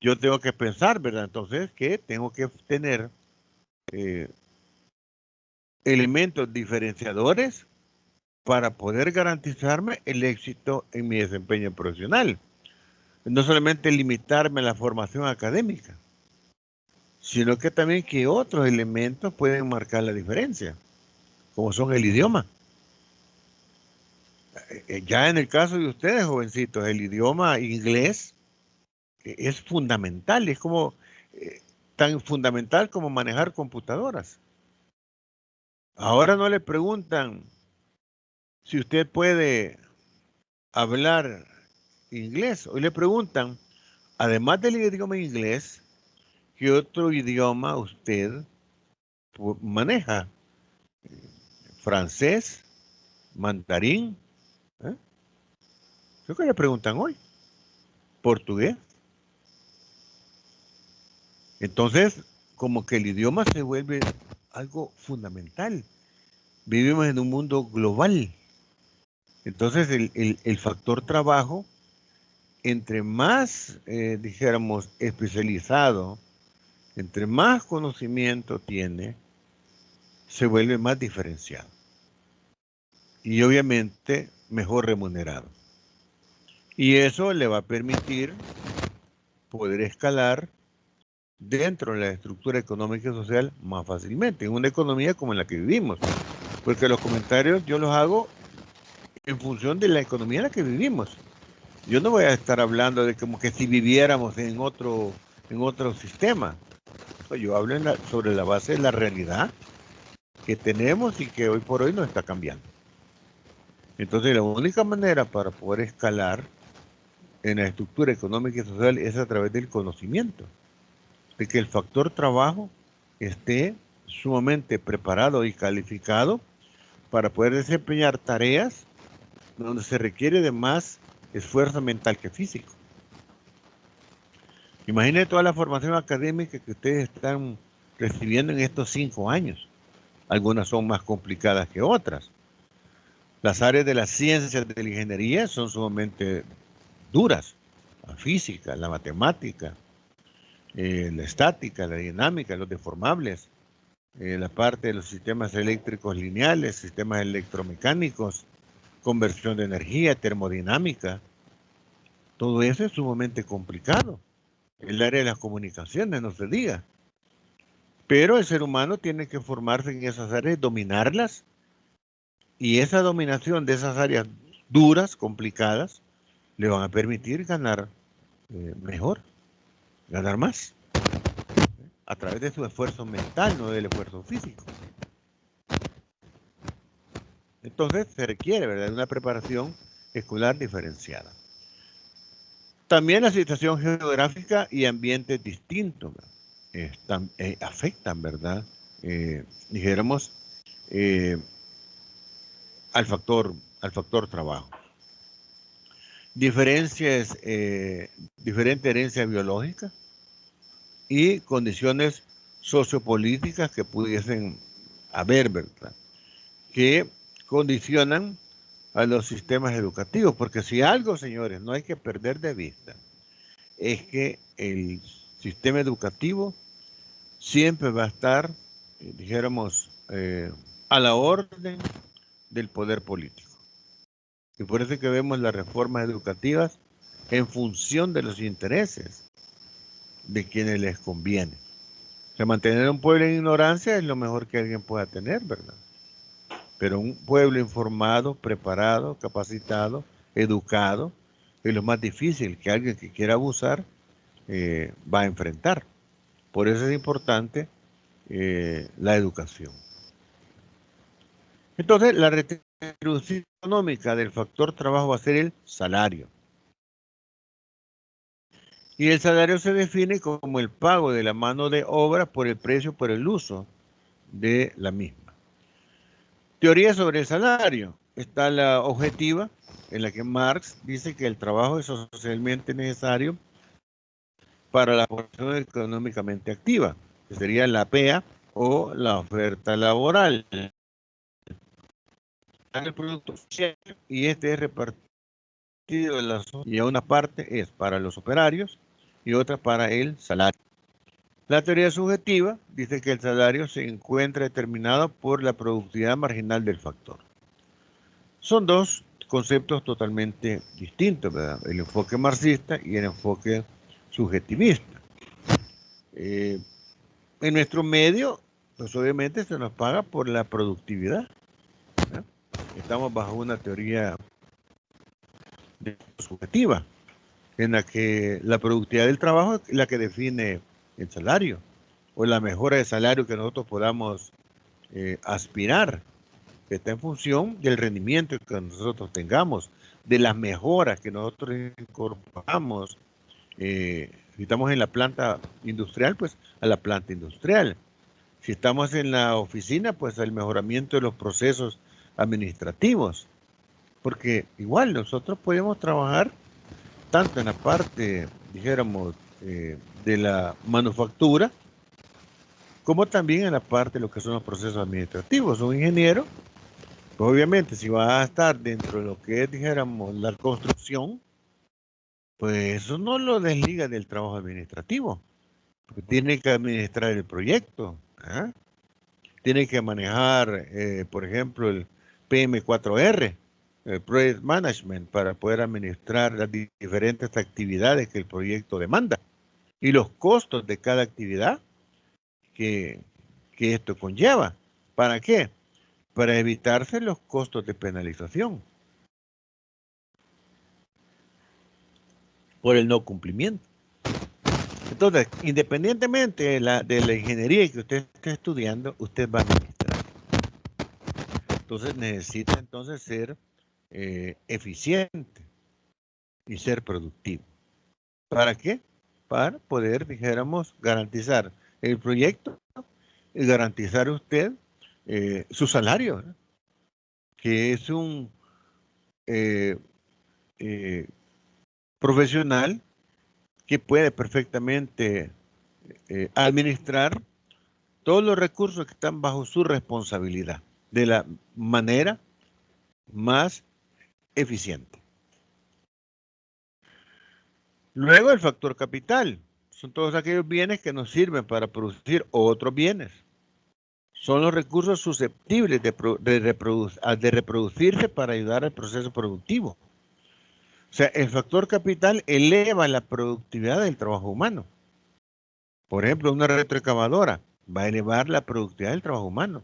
yo tengo que pensar, ¿verdad? Entonces, que tengo que tener elementos diferenciadores para poder garantizarme el éxito en mi desempeño profesional. No solamente limitarme a la formación académica, sino que también que otros elementos pueden marcar la diferencia, como son el idioma. Ya en el caso de ustedes, jovencitos, el idioma inglés es fundamental, es como tan fundamental como manejar computadoras. Ahora no le preguntan si usted puede hablar inglés, hoy le preguntan, además del idioma inglés, ¿qué otro idioma usted maneja? ¿Francés? ¿Mandarín? ¿Eh? ¿Qué que le preguntan hoy? ¿Portugués? Entonces, como que el idioma se vuelve algo fundamental. Vivimos en un mundo global. Entonces, el factor trabajo, entre más, dijéramos, especializado, entre más conocimiento tiene, se vuelve más diferenciado. Y obviamente mejor remunerado. Y eso le va a permitir poder escalar dentro de la estructura económica y social más fácilmente, en una economía como en la que vivimos. Porque los comentarios yo los hago en función de la economía en la que vivimos. Yo no voy a estar hablando de como que si viviéramos en otro sistema. Yo hablo sobre la base de la realidad que tenemos y que hoy por hoy no está cambiando. Entonces, la única manera para poder escalar en la estructura económica y social es a través del conocimiento, de que el factor trabajo esté sumamente preparado y calificado para poder desempeñar tareas donde se requiere de más esfuerzo mental que físico. Imagine toda la formación académica que ustedes están recibiendo en estos 5 años. Algunas son más complicadas que otras. Las áreas de las ciencias de la ingeniería son sumamente duras. la física, la matemática, la estática, la dinámica, los deformables, la parte de los sistemas eléctricos lineales, sistemas electromecánicos, conversión de energía, termodinámica. Todo eso es sumamente complicado. El área de las comunicaciones, no se diga. Pero el ser humano tiene que formarse en esas áreas, dominarlas, y esa dominación de esas áreas duras, complicadas, le van a permitir ganar mejor, ganar más, a través de su esfuerzo mental, no del esfuerzo físico. Entonces se requiere, ¿verdad?, una preparación escolar diferenciada. También la situación geográfica y ambientes distintos afectan, ¿verdad?, dijéramos, al factor trabajo. Diferente herencia biológica y condiciones sociopolíticas que pudiesen haber, ¿verdad?, que condicionan a los sistemas educativos, porque si algo, señores, no hay que perder de vista, es que el sistema educativo siempre va a estar, dijéramos, a la orden del poder político. Y por eso es que vemos las reformas educativas en función de los intereses de quienes les conviene. O sea, mantener un pueblo en ignorancia es lo mejor que alguien pueda tener, ¿verdad? Pero un pueblo informado, preparado, capacitado, educado, es lo más difícil que alguien que quiera abusar va a enfrentar. Por eso es importante la educación. Entonces, la retribución económica del factor trabajo va a ser el salario. Y el salario se define como el pago de la mano de obra por el precio, por el uso de la misma. Teoría sobre el salario. Está la objetiva, en la que Marx dice que el trabajo es socialmente necesario para la población económicamente activa, que sería la PEA o la oferta laboral. El producto social, y este es repartido en la sociedad, y a una parte es para los operarios y otra para el salario. La teoría subjetiva dice que el salario se encuentra determinado por la productividad marginal del factor. Son dos conceptos totalmente distintos, ¿verdad? El enfoque marxista y el enfoque subjetivista. En nuestro medio, pues obviamente se nos paga por la productividad, ¿verdad? Estamos bajo una teoría subjetiva, en la que la productividad del trabajo es la que define el salario, o la mejora de salario que nosotros podamos aspirar, que está en función del rendimiento que nosotros tengamos, de las mejoras que nosotros incorporamos. Si estamos en la planta industrial, pues a la planta industrial. Si estamos en la oficina, pues al mejoramiento de los procesos administrativos. Porque igual nosotros podemos trabajar tanto en la parte, dijéramos, de la manufactura, como también en la parte de lo que son los procesos administrativos. Un ingeniero, pues obviamente si va a estar dentro de lo que es, dijéramos, la construcción, pues eso no lo desliga del trabajo administrativo, porque tiene que administrar el proyecto, ¿eh? Tiene que manejar, por ejemplo, el PM4R, el Project Management, para poder administrar las diferentes actividades que el proyecto demanda y los costos de cada actividad que esto conlleva. ¿Para qué? Para evitarse los costos de penalización por el no cumplimiento. Entonces, independientemente de la ingeniería que usted esté estudiando, usted va a administrar. Entonces necesita entonces ser eficiente y ser productivo. ¿Para qué? Para poder, dijéramos, garantizar el proyecto y garantizar usted su salario, ¿eh? Que es un profesional que puede perfectamente administrar todos los recursos que están bajo su responsabilidad de la manera más eficiente. Luego el factor capital. Son todos aquellos bienes que nos sirven para producir otros bienes. Son los recursos susceptibles de reproducirse para ayudar al proceso productivo. O sea, el factor capital eleva la productividad del trabajo humano. Por ejemplo, una retroexcavadora va a elevar la productividad del trabajo humano.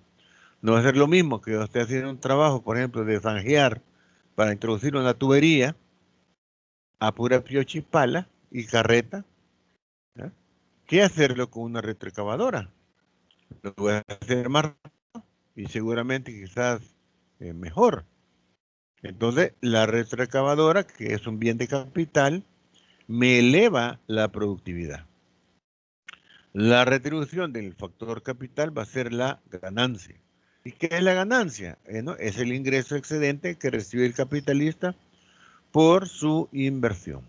No va a ser lo mismo que yo esté haciendo un trabajo, por ejemplo, de zanjear para introducir una tubería a pura piocha y pala y carreta, ¿ya? Que hacerlo con una retroexcavadora. Lo voy a hacer más rápido y seguramente quizás mejor. Entonces, la retroexcavadora, que es un bien de capital, me eleva la productividad. La retribución del factor capital va a ser la ganancia. ¿Y qué es la ganancia? ¿No? Es el ingreso excedente que recibe el capitalista por su inversión.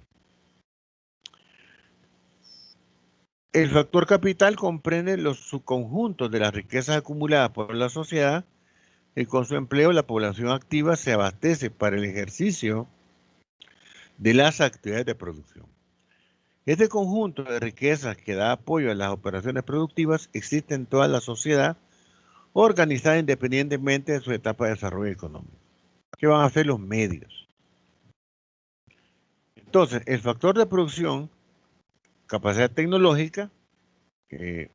El factor capital comprende los subconjuntos de las riquezas acumuladas por la sociedad y con su empleo la población activa se abastece para el ejercicio de las actividades de producción. Este conjunto de riquezas que da apoyo a las operaciones productivas existe en toda la sociedad organizada independientemente de su etapa de desarrollo económico. ¿Qué van a hacer los medios? Entonces, el factor de producción, capacidad tecnológica, que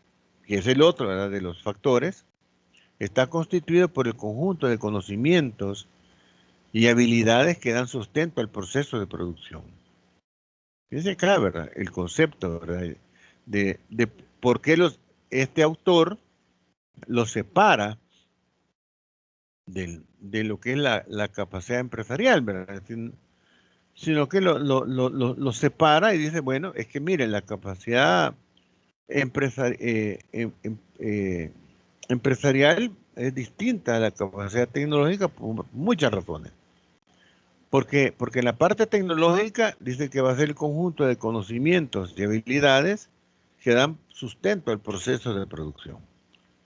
es el otro, ¿verdad?, de los factores, está constituido por el conjunto de conocimientos y habilidades que dan sustento al proceso de producción. Fíjense acá, ¿verdad?, el concepto, ¿verdad?, de por qué este autor lo separa de lo que es la capacidad empresarial, ¿verdad? Sino que lo separa y dice, bueno, es que miren, la capacidad empresarial es distinta a la capacidad tecnológica por muchas razones. Porque en la parte tecnológica dice que va a ser el conjunto de conocimientos y habilidades que dan sustento al proceso de producción.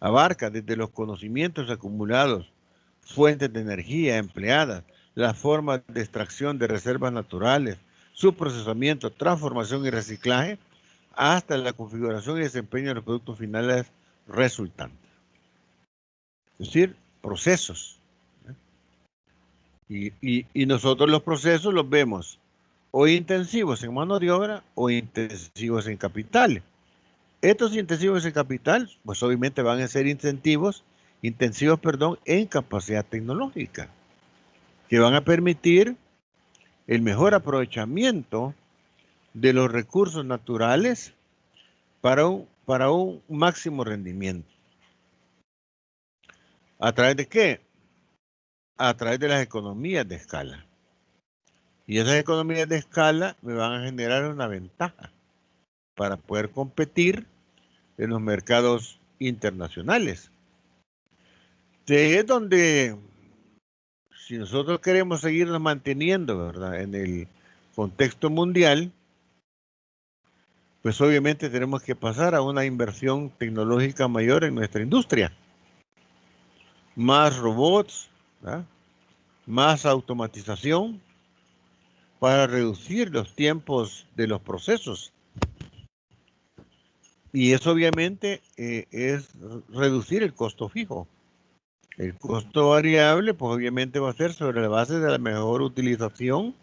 Abarca desde los conocimientos acumulados, fuentes de energía empleadas, las formas de extracción de reservas naturales, su procesamiento, transformación y reciclaje, hasta la configuración y desempeño de los productos finales resultantes. Es decir, procesos. Y nosotros los procesos los vemos o intensivos en mano de obra o intensivos en capital. Estos intensivos en capital, pues obviamente van a ser intensivos, en capacidad tecnológica, que van a permitir el mejor aprovechamiento de los recursos naturales para un máximo rendimiento. ¿A través de qué? A través de las economías de escala. Y esas economías de escala me van a generar una ventaja para poder competir en los mercados internacionales. Es donde, si nosotros queremos seguirnos manteniendo, ¿verdad?, en el contexto mundial, pues obviamente tenemos que pasar a una inversión tecnológica mayor en nuestra industria. Más robots, ¿verdad?, más automatización para reducir los tiempos de los procesos. Y eso obviamente es reducir el costo fijo. El costo variable, pues obviamente va a ser sobre la base de la mejor utilización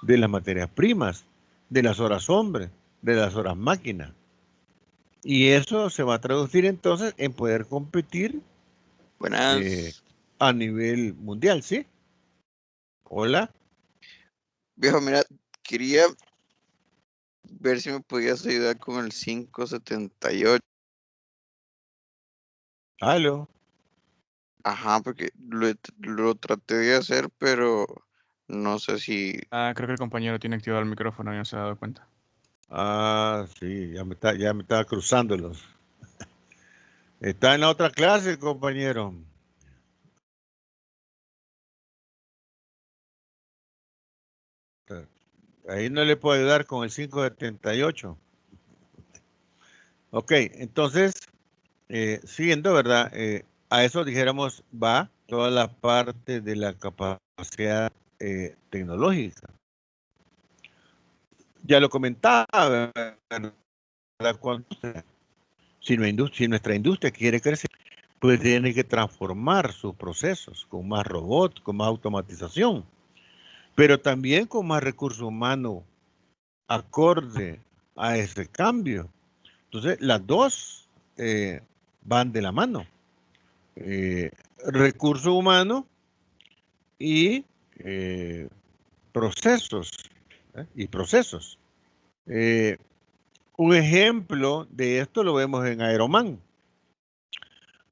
de las materias primas, de las horas hombre, de las horas máquina. Y eso se va a traducir entonces en poder competir Buenas. A nivel mundial, ¿sí? Hola. Viejo, mira, quería ver si me podías ayudar con el 578. Aló. Ajá, porque lo traté de hacer, pero no sé si... Creo que el compañero tiene activado el micrófono y no se ha dado cuenta. Sí, ya me estaba cruzando los. Está en la otra clase, compañero. Ahí no le puedo ayudar con el 578. Ok, entonces, siguiendo, ¿verdad? A eso dijéramos va toda la parte de la capacidad tecnológica. Ya lo comentaba, ¿verdad? Si nuestra industria quiere crecer, pues tiene que transformar sus procesos con más robots, con más automatización, pero también con más recursos humanos acorde a ese cambio. Entonces, las dos van de la mano. Recursos humanos y procesos. Y procesos. Un ejemplo de esto lo vemos en Aeroman.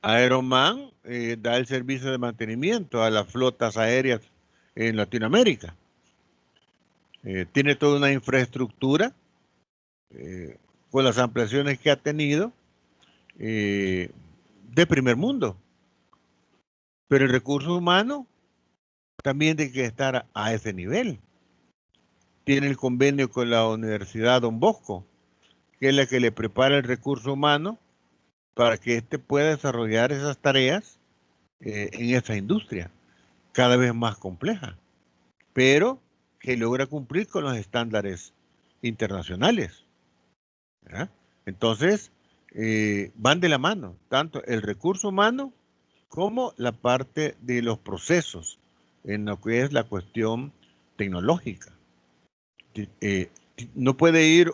Aeroman da el servicio de mantenimiento a las flotas aéreas en Latinoamérica. Tiene toda una infraestructura con las ampliaciones que ha tenido de primer mundo. Pero el recurso humano también tiene que estar a ese nivel. Tiene el convenio con la Universidad Don Bosco, que es la que le prepara el recurso humano para que éste pueda desarrollar esas tareas en esa industria, cada vez más compleja, pero que logra cumplir con los estándares internacionales. ¿Ya? Entonces, van de la mano, tanto el recurso humano como la parte de los procesos, en lo que es la cuestión tecnológica. No puede ir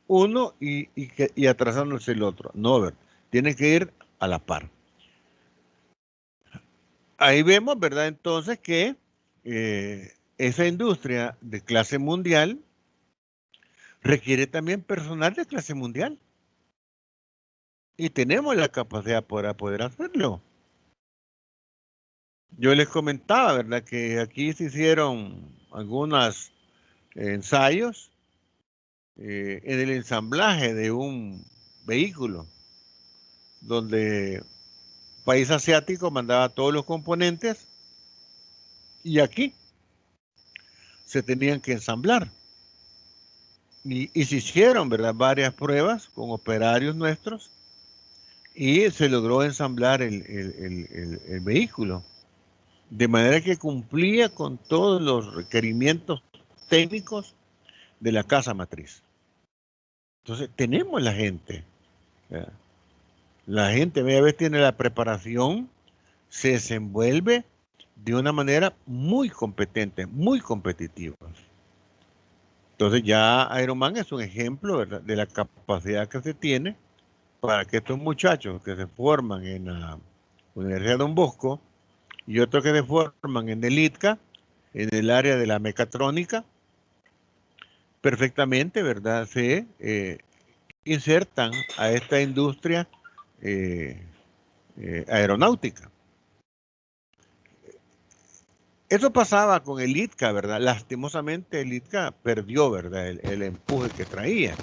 uno y atrasándose el otro. No, ver, tiene que ir a la par. Ahí vemos, ¿verdad? Entonces que esa industria de clase mundial requiere también personal de clase mundial. Y tenemos la capacidad para poder hacerlo. Yo les comentaba, ¿verdad? Que aquí se hicieron algunos ensayos en el ensamblaje de un vehículo, donde país asiático mandaba todos los componentes y aquí se tenían que ensamblar. Y se hicieron, ¿verdad? Varias pruebas con operarios nuestros y se logró ensamblar el vehículo. De manera que cumplía con todos los requerimientos técnicos de la casa matriz. Entonces, tenemos la gente. ¿Verdad? La gente, media vez tiene la preparación, se desenvuelve de una manera muy competente, muy competitiva. Entonces ya Aeroman es un ejemplo, ¿verdad?, de la capacidad que se tiene para que estos muchachos que se forman en la Universidad Don Bosco y otros que se forman en el ITCA, en el área de la mecatrónica, perfectamente, ¿verdad?, se insertan a esta industria aeronáutica. Eso pasaba con el ITCA, ¿verdad? Lastimosamente el ITCA perdió, ¿verdad?, el empuje que traía.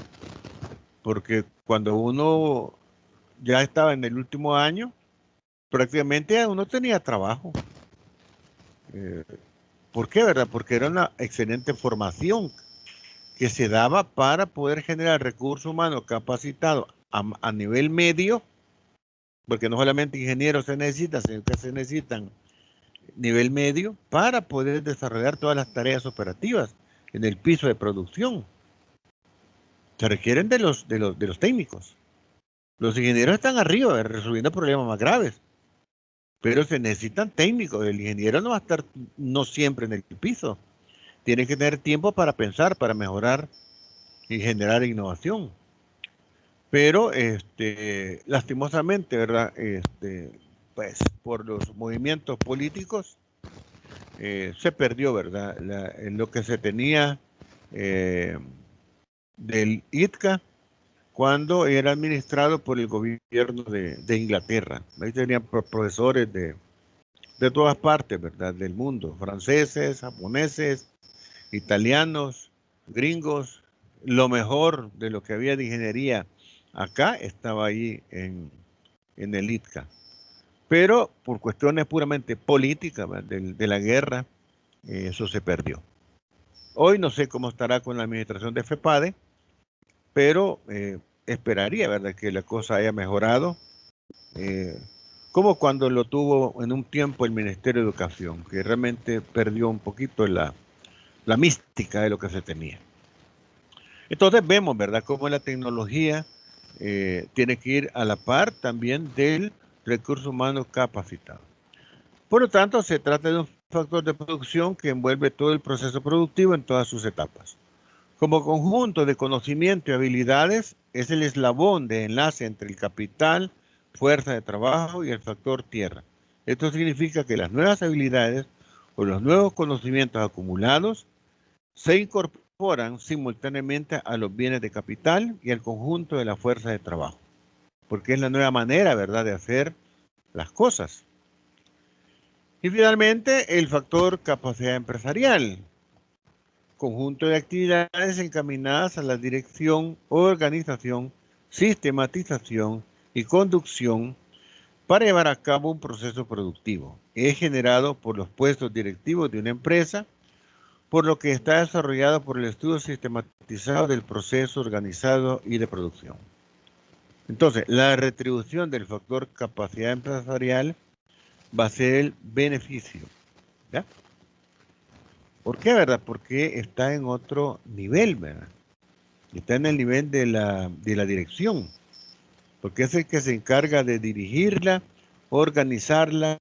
Porque cuando uno ya estaba en el último año, prácticamente uno tenía trabajo. ¿Por qué, verdad? Porque era una excelente formación que se daba para poder generar recursos humanos capacitados a nivel medio, porque no solamente ingenieros se necesitan, sino que se necesitan nivel medio para poder desarrollar todas las tareas operativas en el piso de producción. Se requieren de los técnicos. Los ingenieros están arriba resolviendo problemas más graves, pero se necesitan técnicos. El ingeniero no va a estar no siempre en el piso. Tiene que tener tiempo para pensar, para mejorar y generar innovación. Pero lastimosamente, ¿verdad? Pues por los movimientos políticos se perdió, ¿verdad?, lo que se tenía del ITCA cuando era administrado por el gobierno de Inglaterra. Ahí tenían profesores de todas partes, ¿verdad?, del mundo, franceses, japoneses, italianos, gringos. Lo mejor de lo que había de ingeniería acá estaba ahí en el ITCA. Pero por cuestiones puramente políticas de la guerra, eso se perdió. Hoy no sé cómo estará con la administración de FEPADE, pero esperaría, ¿verdad?, que la cosa haya mejorado, como cuando lo tuvo en un tiempo el Ministerio de Educación, que realmente perdió un poquito la mística de lo que se tenía. Entonces vemos, ¿verdad?, cómo la tecnología tiene que ir a la par también del recurso humano capacitado. Por lo tanto, se trata de un factor de producción que envuelve todo el proceso productivo en todas sus etapas. Como conjunto de conocimiento y habilidades, es el eslabón de enlace entre el capital, fuerza de trabajo y el factor tierra. Esto significa que las nuevas habilidades o los nuevos conocimientos acumulados se incorporan simultáneamente a los bienes de capital y al conjunto de la fuerza de trabajo, porque es la nueva manera, ¿verdad?, de hacer las cosas. Y finalmente, el factor capacidad empresarial, conjunto de actividades encaminadas a la dirección, organización, sistematización y conducción para llevar a cabo un proceso productivo. Es generado por los puestos directivos de una empresa, por lo que está desarrollado por el estudio sistematizado del proceso organizado y de producción. Entonces, la retribución del factor capacidad empresarial va a ser el beneficio, ¿ya? ¿Por qué, verdad? Porque está en otro nivel, ¿verdad? Está en el nivel de la dirección, porque es el que se encarga de dirigirla, organizarla,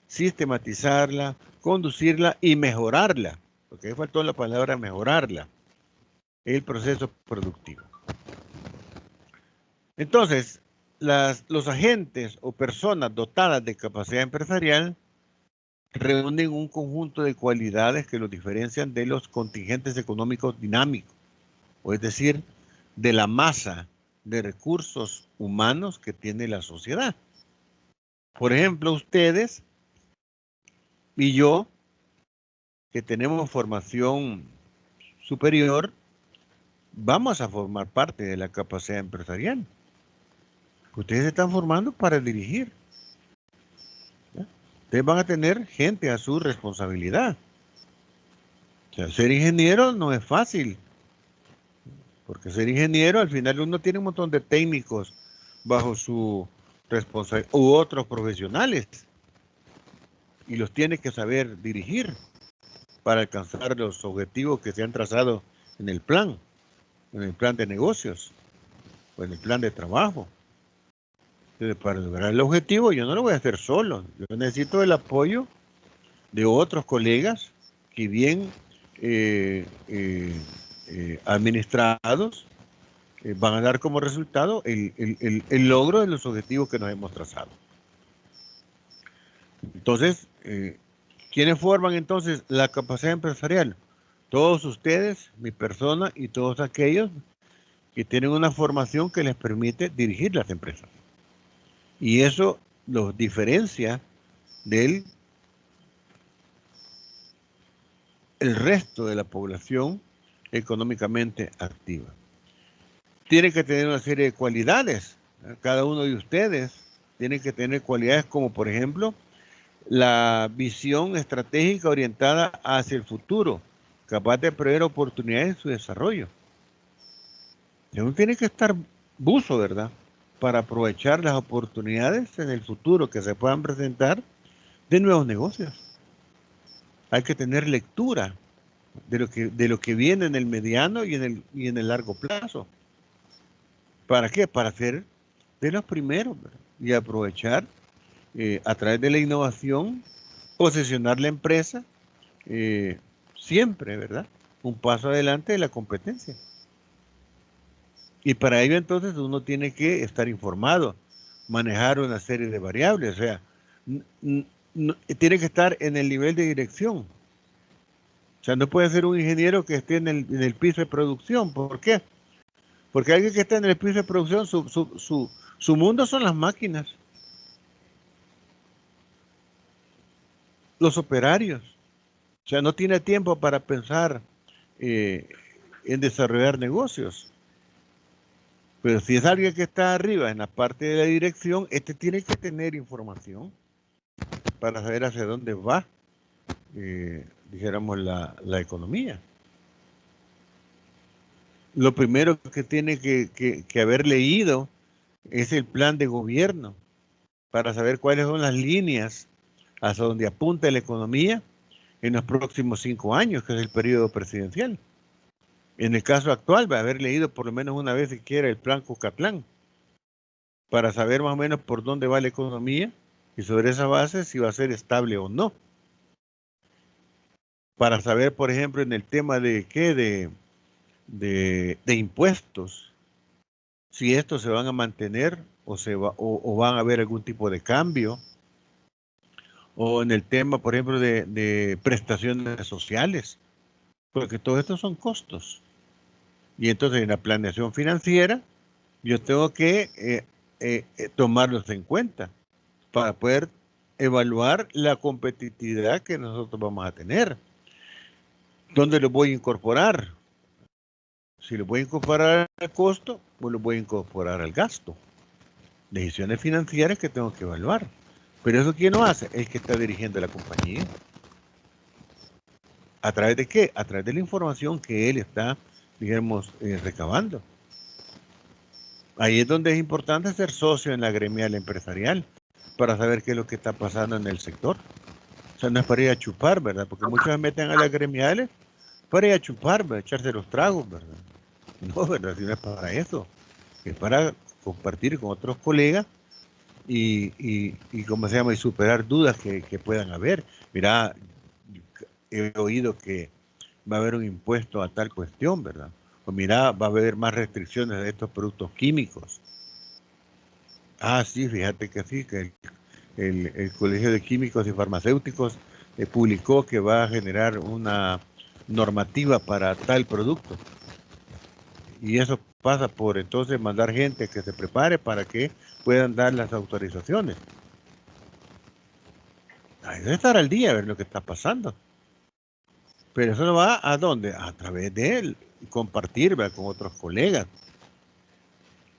sistematizarla, conducirla y mejorarla, porque ahí faltó la palabra mejorarla, el proceso productivo. Entonces, los agentes o personas dotadas de capacidad empresarial reúnen un conjunto de cualidades que los diferencian de los contingentes económicos dinámicos, o es decir, de la masa de recursos humanos que tiene la sociedad. Por ejemplo, ustedes y yo, que tenemos formación superior, vamos a formar parte de la capacidad empresarial. Ustedes se están formando para dirigir. ¿Ya? Ustedes van a tener gente a su responsabilidad. O sea, ser ingeniero no es fácil, porque ser ingeniero al final uno tiene un montón de técnicos bajo su responsabilidad u otros profesionales y los tiene que saber dirigir para alcanzar los objetivos que se han trazado en el plan de negocios o en el plan de trabajo. Entonces, para lograr el objetivo yo no lo voy a hacer solo, yo necesito el apoyo de otros colegas que bien administrados van a dar como resultado el logro de los objetivos que nos hemos trazado. Entonces, ¿quiénes forman entonces la capacidad empresarial? Todos ustedes, mi persona y todos aquellos que tienen una formación que les permite dirigir las empresas. Y eso los diferencia del resto de la población económicamente activa. Tienen que tener una serie de cualidades. Cada uno de ustedes tiene que tener cualidades como, por ejemplo, la visión estratégica orientada hacia el futuro, capaz de prever oportunidades en su desarrollo. Uno tiene que estar buzo, ¿verdad?, para aprovechar las oportunidades en el futuro que se puedan presentar de nuevos negocios. Hay que tener lectura de lo que viene en el mediano y en el largo plazo. ¿Para qué? Para ser de los primeros, ¿verdad?, y aprovechar a través de la innovación, posicionar la empresa siempre, ¿verdad?, un paso adelante de la competencia. Y para ello entonces uno tiene que estar informado, manejar una serie de variables, o sea, tiene que estar en el nivel de dirección. O sea, no puede ser un ingeniero que esté en el piso de producción. ¿Por qué? Porque alguien que está en el piso de producción, su mundo son las máquinas, los operarios. O sea, no tiene tiempo para pensar en desarrollar negocios. Pero si es alguien que está arriba en la parte de la dirección, este tiene que tener información para saber hacia dónde va, dijéramos, la economía. Lo primero que tiene que haber leído es el plan de gobierno para saber cuáles son las líneas hacia donde apunta la economía en los próximos 5 años, que es el periodo presidencial. En el caso actual, va a haber leído por lo menos una vez siquiera el plan Cucatlán, para saber más o menos por dónde va la economía y sobre esa base si va a ser estable o no. Para saber, por ejemplo, en el tema de qué, de impuestos, si estos se van a mantener o van a haber algún tipo de cambio, o en el tema, por ejemplo, de prestaciones sociales, porque todo esto son costos. Y entonces en la planeación financiera yo tengo que tomarlos en cuenta para poder evaluar la competitividad que nosotros vamos a tener. ¿Dónde lo voy a incorporar? Si lo voy a incorporar al costo, pues lo voy a incorporar al gasto. Decisiones financieras que tengo que evaluar. Pero eso, ¿quién lo hace? El que está dirigiendo la compañía. ¿A través de qué? A través de la información que él está, digamos, recabando. Ahí es donde es importante ser socio en la gremial empresarial para saber qué es lo que está pasando en el sector. O sea, no es para ir a chupar, ¿verdad? Porque muchos se meten a las gremiales para ir a chupar, ¿verdad? Echarse los tragos, ¿verdad? No, ¿verdad? Si no es para eso. Es para compartir con otros colegas y ¿cómo se llama? Y superar dudas que puedan haber. Mira, he oído que va a haber un impuesto a tal cuestión, ¿verdad? O mira, va a haber más restricciones de estos productos químicos. Ah, sí, fíjate que sí, que el Colegio de Químicos y Farmacéuticos publicó que va a generar una normativa para tal producto. Y eso pasa por entonces mandar gente que se prepare para que puedan dar las autorizaciones. Hay que estar al día a ver lo que está pasando. Pero eso no va a dónde? A través de él, compartir, ¿verdad?, con otros colegas.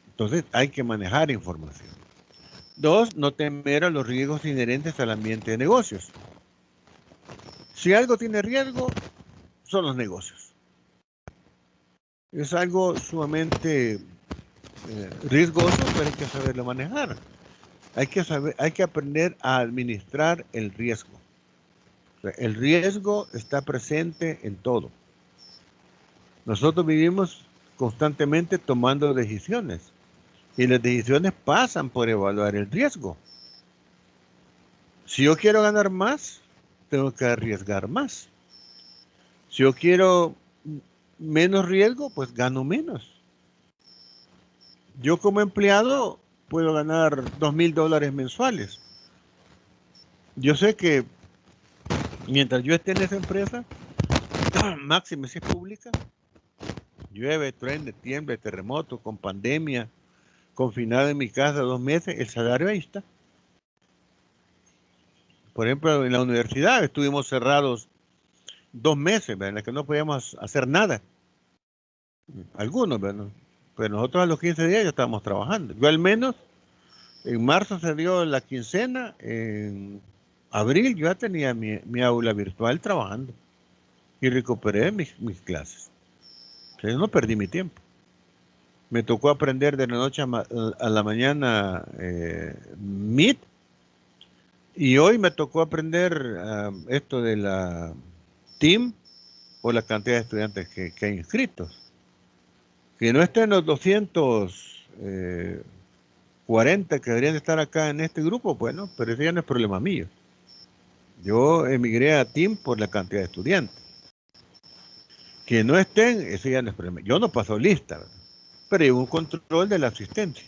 Entonces hay que manejar información. 2, no temer a los riesgos inherentes al ambiente de negocios. Si algo tiene riesgo, son los negocios. Es algo sumamente riesgoso, pero hay que saberlo manejar. Hay que aprender a administrar el riesgo. O sea, el riesgo está presente en todo. Nosotros vivimos constantemente tomando decisiones y las decisiones pasan por evaluar el riesgo. Si yo quiero ganar más, tengo que arriesgar más. Si yo quiero menos riesgo, pues gano menos. Yo como empleado puedo ganar $2,000 mensuales. Yo sé que mientras yo esté en esa empresa, máxima si es pública, llueve, truene, tiemble, terremoto, con pandemia, confinado en mi casa 2 meses, el salario ahí está. Por ejemplo, en la universidad estuvimos cerrados 2 meses, ¿verdad?, en los que no podíamos hacer nada. Algunos, ¿verdad? Pero nosotros a los 15 días ya estábamos trabajando. Yo al menos, en marzo se dio la quincena, en abril yo ya tenía mi aula virtual trabajando y recuperé mis clases. O sea, yo no perdí mi tiempo. Me tocó aprender de la noche a la mañana Meet, y hoy me tocó aprender esto de la Team por la cantidad de estudiantes que hay inscritos. Que no estén los 240 que deberían estar acá en este grupo, bueno, pero eso ya no es problema mío. Yo emigré a Team por la cantidad de estudiantes. Que no estén, eso ya no es problema. Yo no paso lista, ¿verdad?, pero hay un control de la asistencia.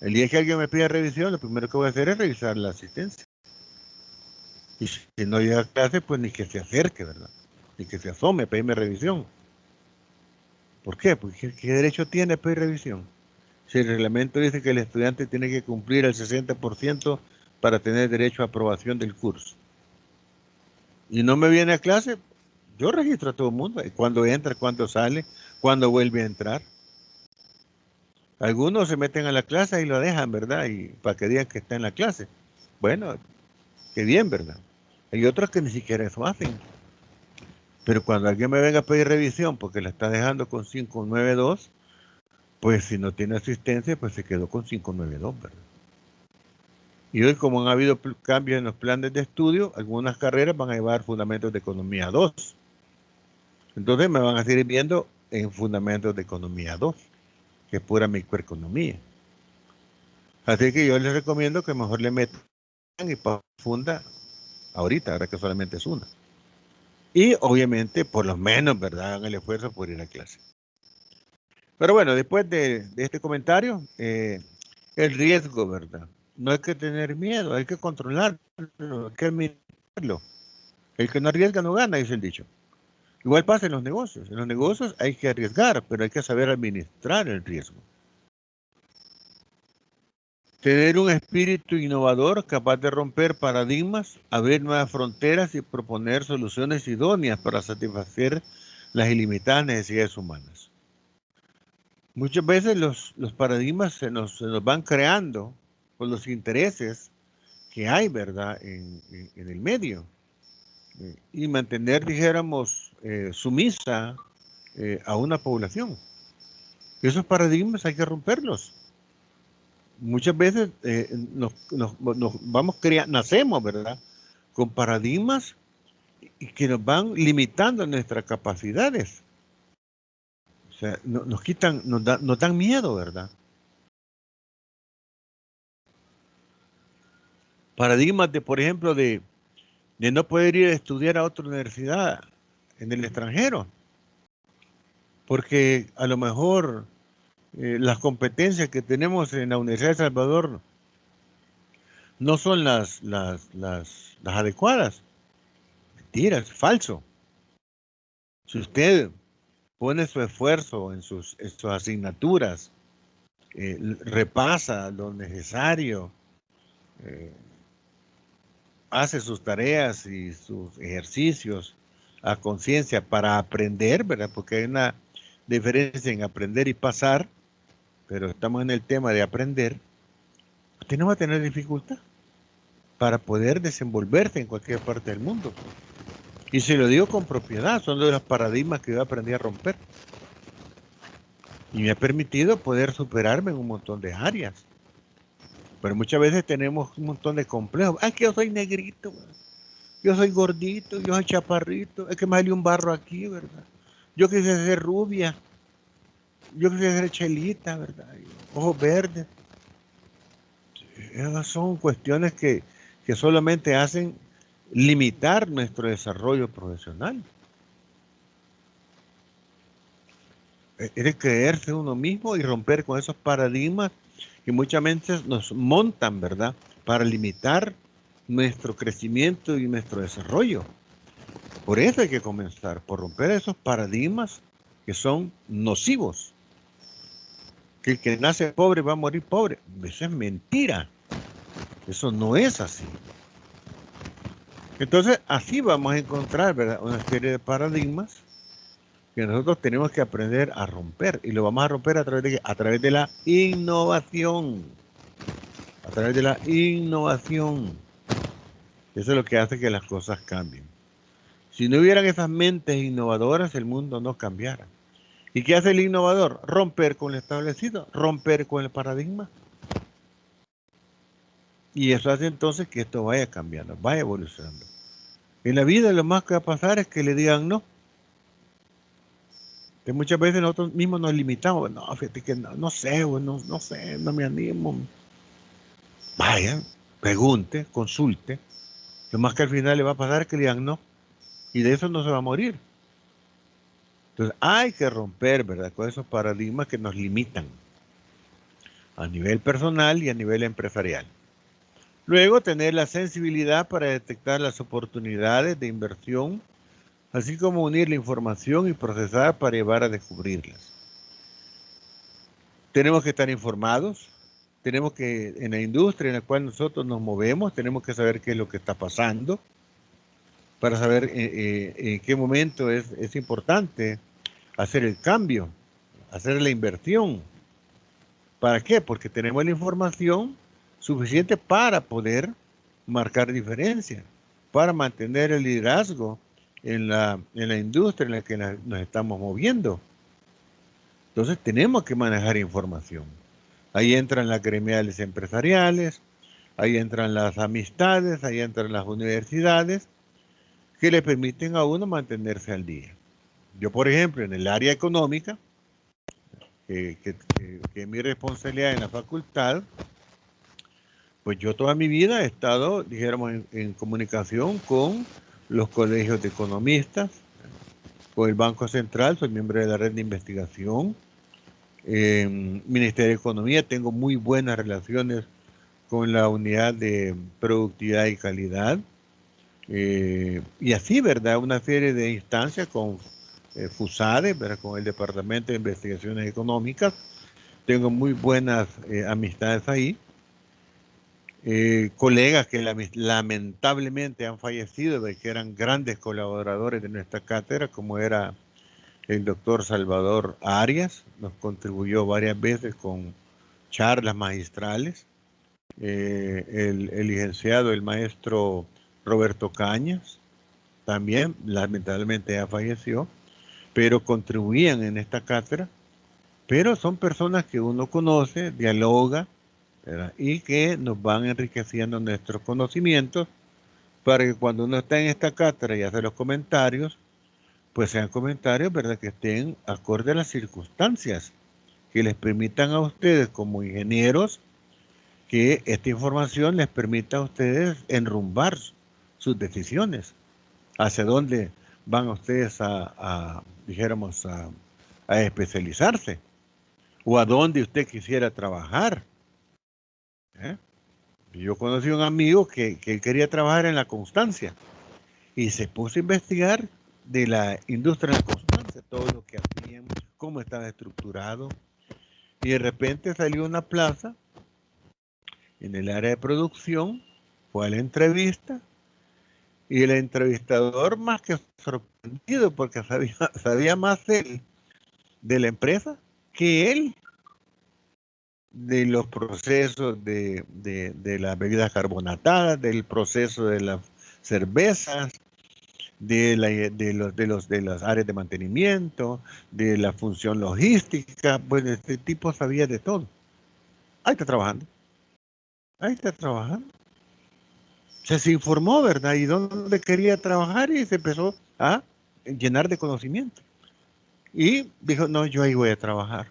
El día que alguien me pida revisión, lo primero que voy a hacer es revisar la asistencia. Y si no llega a clase, pues ni que se acerque, ¿verdad?, ni que se asome a pedirme revisión. ¿Por qué? Porque ¿qué derecho tiene a pedir revisión? Si el reglamento dice que el estudiante tiene que cumplir el 60% para tener derecho a aprobación del curso, y no me viene a clase, yo registro a todo el mundo, cuando entra, cuando sale, cuando vuelve a entrar. Algunos se meten a la clase y lo dejan, ¿verdad?, y para que digan que está en la clase. Bueno, qué bien, ¿verdad? Hay otros que ni siquiera eso hacen. Pero cuando alguien me venga a pedir revisión porque la está dejando con 592, pues si no tiene asistencia, pues se quedó con 592, ¿verdad? Y hoy, como han habido cambios en los planes de estudio, algunas carreras van a llevar fundamentos de economía 2. Entonces me van a seguir viendo en Fundamentos de Economía 2, que es pura microeconomía. Así que yo les recomiendo que mejor le metan y profunda ahorita, ahora que solamente es una. Y obviamente, por lo menos, ¿verdad? Hagan el esfuerzo por ir a clase. Pero bueno, después de este comentario, el riesgo, ¿verdad? No hay que tener miedo, hay que controlarlo, hay que administrarlo. El que no arriesga no gana, dice el dicho. Igual pasa en los negocios. En los negocios hay que arriesgar, pero hay que saber administrar el riesgo. Tener un espíritu innovador capaz de romper paradigmas, abrir nuevas fronteras y proponer soluciones idóneas para satisfacer las ilimitadas necesidades humanas. Muchas veces los paradigmas se nos van creando por los intereses que hay, ¿verdad?, en el medio. Y mantener, dijéramos, sumisa a una población. Esos paradigmas hay que romperlos. Muchas veces nacemos, ¿verdad?, con paradigmas y que nos van limitando nuestras capacidades. O sea, nos quitan, nos dan miedo, ¿verdad? Paradigmas de, por ejemplo, de no poder ir a estudiar a otra universidad en el extranjero, porque a lo mejor las competencias que tenemos en la Universidad de Salvador no son las adecuadas. Mentira, es falso. Si usted pone su esfuerzo en sus asignaturas, repasa lo necesario, hace sus tareas y sus ejercicios a conciencia para aprender, ¿verdad? Porque hay una diferencia en aprender y pasar, pero estamos en el tema de aprender. Usted no va a tener dificultad para poder desenvolverse en cualquier parte del mundo. Y se lo digo con propiedad, son de los paradigmas que yo aprendí a romper. Y me ha permitido poder superarme en un montón de áreas. Pero muchas veces tenemos un montón de complejos. Es que yo soy negrito, yo soy gordito, yo soy chaparrito, es que me salió un barro aquí, ¿verdad? Yo quise ser rubia, yo quise ser chelita, ¿verdad? Ojos verdes. Esas son cuestiones que solamente hacen limitar nuestro desarrollo profesional. Es de creerse uno mismo y romper con esos paradigmas que muchas veces nos montan, ¿verdad?, para limitar nuestro crecimiento y nuestro desarrollo. Por eso hay que comenzar, por romper esos paradigmas que son nocivos. Que el que nace pobre va a morir pobre. Eso es mentira. Eso no es así. Entonces, así vamos a encontrar, ¿verdad?, una serie de paradigmas que nosotros tenemos que aprender a romper. Y lo vamos a romper a través de la innovación. A través de la innovación. Eso es lo que hace que las cosas cambien. Si no hubieran esas mentes innovadoras, el mundo no cambiara. ¿Y qué hace el innovador? Romper con lo establecido, romper con el paradigma. Y eso hace entonces que esto vaya cambiando, vaya evolucionando. En la vida lo más que va a pasar es que le digan no. Que muchas veces nosotros mismos nos limitamos. No, fíjate que no sé, no sé, no me animo. Vaya, pregunte, consulte. Lo más que al final le va a pasar es que le digan no. Y de eso no se va a morir. Entonces hay que romper, ¿verdad?, con esos paradigmas que nos limitan a nivel personal y a nivel empresarial. Luego, tener la sensibilidad para detectar las oportunidades de inversión, así como unir la información y procesar para llevar a descubrirlas. Tenemos que estar informados, tenemos que, en la industria en la cual nosotros nos movemos, tenemos que saber qué es lo que está pasando, para saber en qué momento es importante hacer el cambio, hacer la inversión. ¿Para qué? Porque tenemos la información suficiente para poder marcar diferencia, para mantener el liderazgo en la industria en la que nos estamos moviendo. Entonces tenemos que manejar información. Ahí entran las gremiales empresariales, ahí entran las amistades, ahí entran las universidades, que le permiten a uno mantenerse al día. Yo, por ejemplo, en el área económica, que es mi responsabilidad en la facultad, pues yo toda mi vida he estado, dijéramos, en comunicación con los colegios de economistas, con el Banco Central, soy miembro de la red de investigación, Ministerio de Economía, tengo muy buenas relaciones con la unidad de productividad y calidad, y así, ¿verdad? Una serie de instancias con FUSADE, ¿verdad? Con el Departamento de Investigaciones Económicas, tengo muy buenas amistades ahí. Colegas que lamentablemente han fallecido, que eran grandes colaboradores de nuestra cátedra, como era el doctor Salvador Arias, nos contribuyó varias veces con charlas magistrales, el licenciado, el maestro Roberto Cañas, también lamentablemente ya falleció, pero contribuían en esta cátedra, pero son personas que uno conoce, dialoga, ¿verdad? Y que nos van enriqueciendo nuestros conocimientos para que cuando uno está en esta cátedra y hace los comentarios, pues sean comentarios, ¿verdad?, que estén acorde a las circunstancias, que les permitan a ustedes como ingenieros que esta información les permita a ustedes enrumbar sus decisiones, hacia dónde van ustedes dijéramos, a especializarse, o a dónde usted quisiera trabajar. Yo conocí a un amigo que quería trabajar en la constancia y se puso a investigar de la industria de la constancia, todo lo que hacían, cómo estaba estructurado, y de repente salió una plaza en el área de producción, fue a la entrevista y el entrevistador más que sorprendido porque sabía más él de la empresa que él, de los procesos de las bebidas carbonatadas, del proceso de las cervezas, de las áreas de mantenimiento, de la función logística. Pues este tipo sabía de todo. Ahí está trabajando. Ahí está trabajando. Se informó, ¿verdad? Y dónde quería trabajar y se empezó a llenar de conocimiento. Y dijo, no, yo ahí voy a trabajar.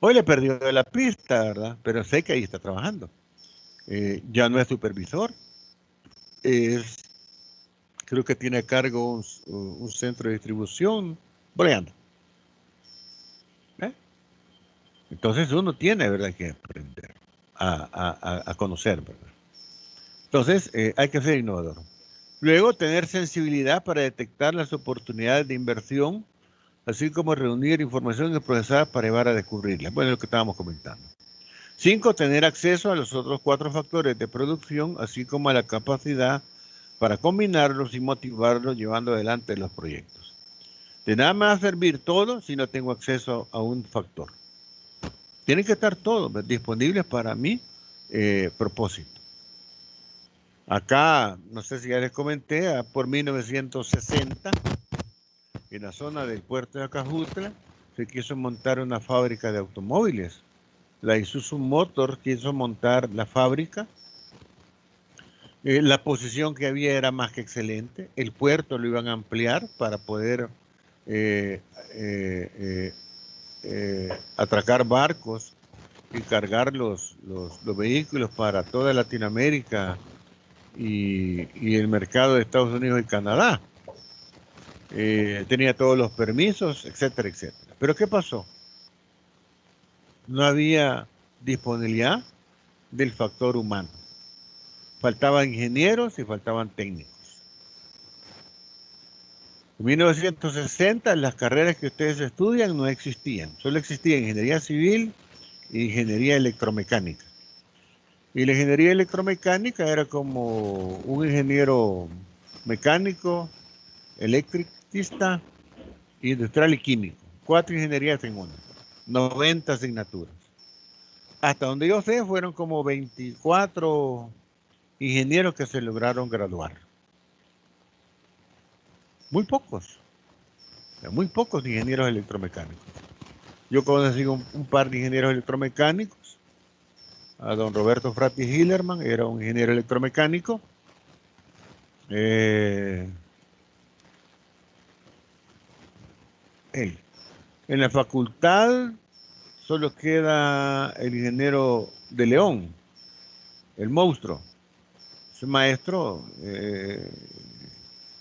Hoy le perdió la pista, ¿verdad? Pero sé que ahí está trabajando. Ya no es supervisor. Creo que tiene a cargo un centro de distribución. Por ahí anda. Entonces uno tiene, ¿verdad?, que aprender a conocer, ¿verdad? Entonces hay que ser innovador. Luego, tener sensibilidad para detectar las oportunidades de inversión, así como reunir información y procesar para llevar a descubrirlas. Bueno, lo que estábamos comentando. 5, tener acceso a los otros 4 factores de producción, así como a la capacidad para combinarlos y motivarlos llevando adelante los proyectos. De nada me va a servir todo si no tengo acceso a un factor. Tienen que estar todos disponibles para mi propósito. Acá, no sé si ya les comenté, por 1960, en la zona del puerto de Acajutla, se quiso montar una fábrica de automóviles. La Isuzu Motor quiso montar la fábrica. La posición que había era más que excelente. El puerto lo iban a ampliar para poder atracar barcos y cargar los vehículos para toda Latinoamérica y el mercado de Estados Unidos y Canadá. Tenía todos los permisos, etcétera, etcétera. Pero ¿qué pasó? No había disponibilidad del factor humano. Faltaban ingenieros y faltaban técnicos. En 1960 las carreras que ustedes estudian no existían. Solo existía ingeniería civil e ingeniería electromecánica. Y la ingeniería electromecánica era como un ingeniero mecánico, electricista, industrial y químico. 4 ingenierías en una. 90 asignaturas. Hasta donde yo sé, fueron como 24 ingenieros que se lograron graduar. Muy pocos ingenieros electromecánicos. Yo conocí un par de ingenieros electromecánicos. A don Roberto Frati Hillerman, era un ingeniero electromecánico. él. En la facultad solo queda el ingeniero de León, el monstruo. Ese maestro,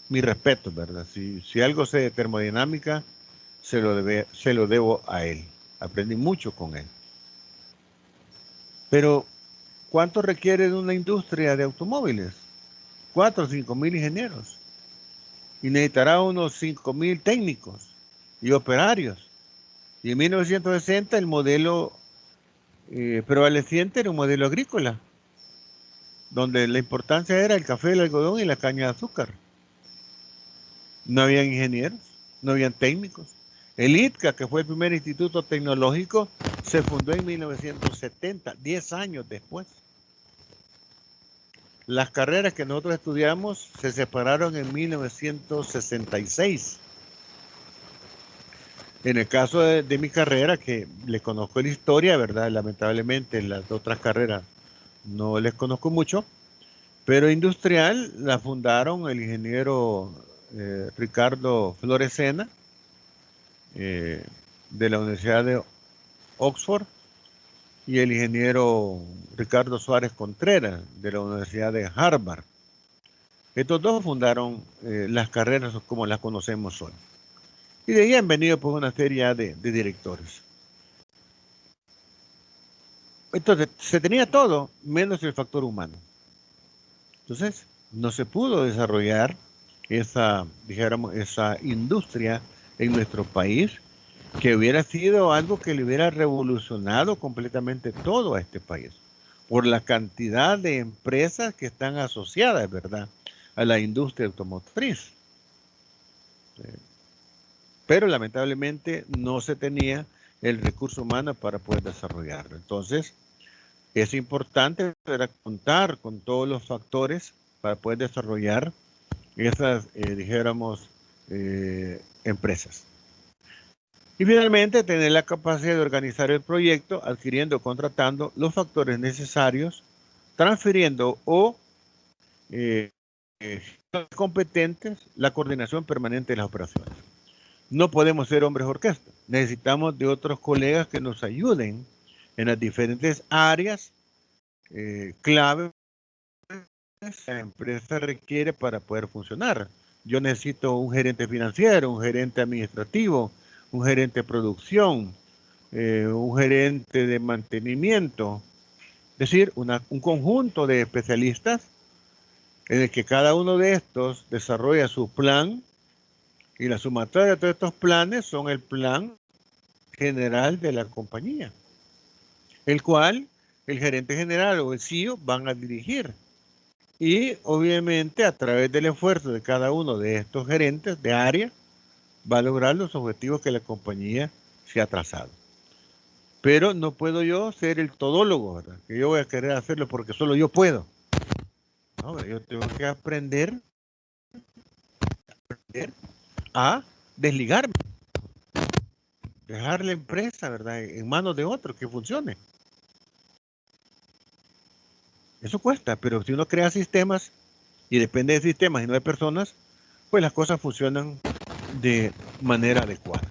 mi respeto, ¿verdad? Si algo sé de termodinámica, se lo debo a él. Aprendí mucho con él. Pero, ¿cuánto requiere de una industria de automóviles? 4 o 5 mil ingenieros. Y necesitará unos 5 mil técnicos y operarios. Y en 1960 el modelo prevaleciente era un modelo agrícola, donde la importancia era el café, el algodón y la caña de azúcar. No habían ingenieros, no habían técnicos. El ITCA, que fue el primer instituto tecnológico, se fundó en 1970, 10 años después. Las carreras que nosotros estudiamos se separaron en 1966. En el caso de mi carrera, que le conozco la historia, ¿verdad? Lamentablemente las otras carreras no les conozco mucho, pero industrial la fundaron el ingeniero Ricardo Floresena, de la Universidad de Oxford, y el ingeniero Ricardo Suárez Contreras, de la Universidad de Harvard. Estos dos fundaron las carreras como las conocemos hoy. Y de ahí han venido pues una serie de directores. Entonces, se tenía todo, menos el factor humano. Entonces, no se pudo desarrollar esa, dijéramos, esa industria en nuestro país, que hubiera sido algo que le hubiera revolucionado completamente todo a este país, por la cantidad de empresas que están asociadas, ¿verdad?, a la industria automotriz. Pero lamentablemente no se tenía el recurso humano para poder desarrollarlo. Entonces, es importante contar con todos los factores para poder desarrollar esas, dijéramos, empresas. Y finalmente, tener la capacidad de organizar el proyecto, adquiriendo o contratando los factores necesarios, transfiriendo o competentes la coordinación permanente de las operaciones. No podemos ser hombres orquesta. Necesitamos de otros colegas que nos ayuden en las diferentes áreas clave que la empresa requiere para poder funcionar. Yo necesito un gerente financiero, un gerente administrativo, un gerente de producción, un gerente de mantenimiento. Es decir, un conjunto de especialistas en el que cada uno de estos desarrolla su plan, y la sumatoria de todos estos planes son el plan general de la compañía, el cual el gerente general o el CEO van a dirigir. Y obviamente a través del esfuerzo de cada uno de estos gerentes de área va a lograr los objetivos que la compañía se ha trazado. Pero no puedo yo ser el todólogo, ¿verdad?, que yo voy a querer hacerlo porque solo yo puedo. No, yo tengo que aprender a desligarme, dejar la empresa, ¿verdad?, en manos de otros, que funcione. Eso cuesta, pero si uno crea sistemas y depende de sistemas y no de personas, pues las cosas funcionan de manera adecuada.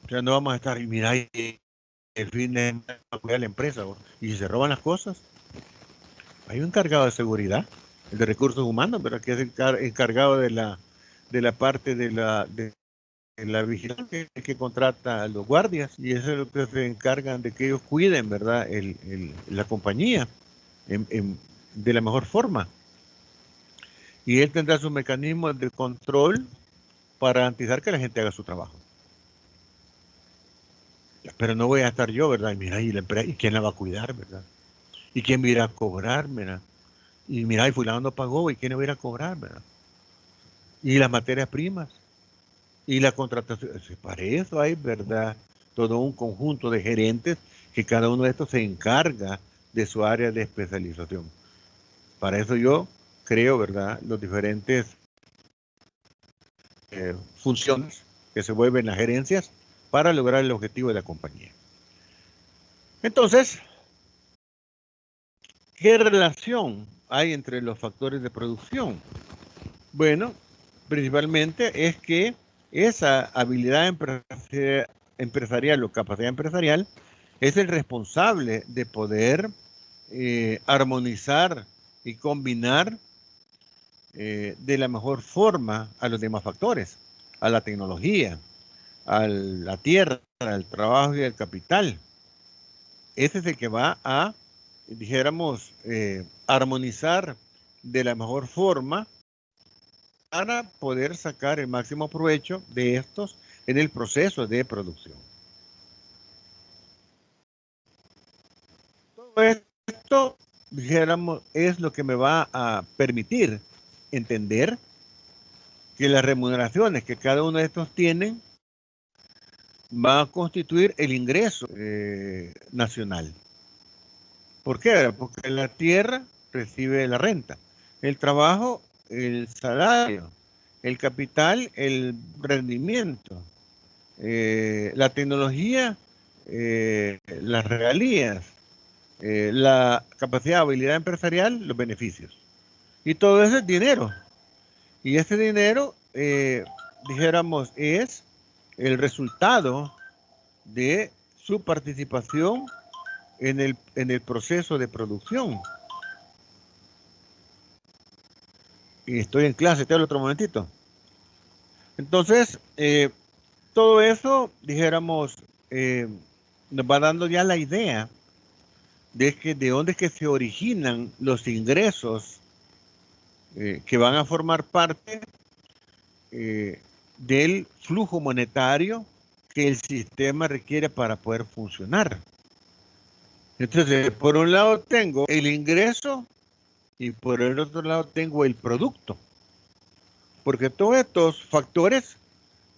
O sea, no vamos a estar, y mira, el fin de cuidar la empresa, y si se roban las cosas, hay un encargado de seguridad, el de recursos humanos, ¿verdad?, que es el encargado de la parte de la vigilancia, que contrata a los guardias, y eso es lo que se encargan de que ellos cuiden, ¿verdad?, la compañía de la mejor forma. Y él tendrá sus mecanismos de control para garantizar que la gente haga su trabajo. Pero no voy a estar yo, ¿verdad? Y mira, ¿y quién la va a cuidar, verdad? ¿Y quién va a ir a cobrar, verdad? Y mira, y fulano no pagó, ¿y quién va a ir a cobrar, verdad? Y las materias primas, y la contratación. Para eso hay, ¿verdad?, todo un conjunto de gerentes que cada uno de estos se encarga de su área de especialización. Para eso yo creo, ¿verdad?, los diferentes funciones que se vuelven las gerencias para lograr el objetivo de la compañía. Entonces, ¿qué relación hay entre los factores de producción? Bueno, principalmente es que esa habilidad empresarial o capacidad empresarial es el responsable de poder armonizar y combinar de la mejor forma a los demás factores, a la tecnología, a la tierra, al trabajo y al capital. Ese es el que va a, dijéramos, armonizar de la mejor forma para poder sacar el máximo provecho de estos en el proceso de producción. Todo esto, dijéramos, es lo que me va a permitir entender que las remuneraciones que cada uno de estos tienen va a constituir el ingreso nacional. ¿Por qué? Porque la tierra recibe la renta, el trabajo, el salario, el capital, el rendimiento, la tecnología, las regalías, la capacidad, habilidad empresarial, los beneficios. Y todo eso es dinero. Y ese dinero, dijéramos, es el resultado de su participación en el proceso de producción. Y estoy en clase, te hablo otro momentito. Entonces, todo eso, dijéramos, nos va dando ya la idea de dónde es que se originan los ingresos que van a formar parte del flujo monetario que el sistema requiere para poder funcionar. Entonces, por un lado tengo el ingreso y por el otro lado tengo el producto. Porque todos estos factores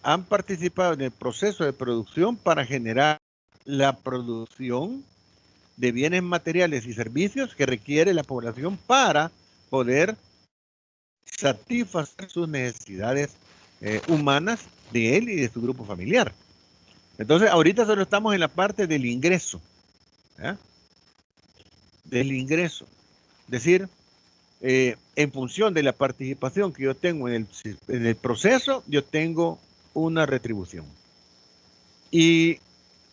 han participado en el proceso de producción para generar la producción de bienes materiales y servicios que requiere la población para poder satisfacer sus necesidades humanas de él y de su grupo familiar. Entonces, ahorita solo estamos en la parte del ingreso. ¿Eh? Del ingreso. Es decir, en función de la participación que yo tengo en el proceso, yo tengo una retribución. Y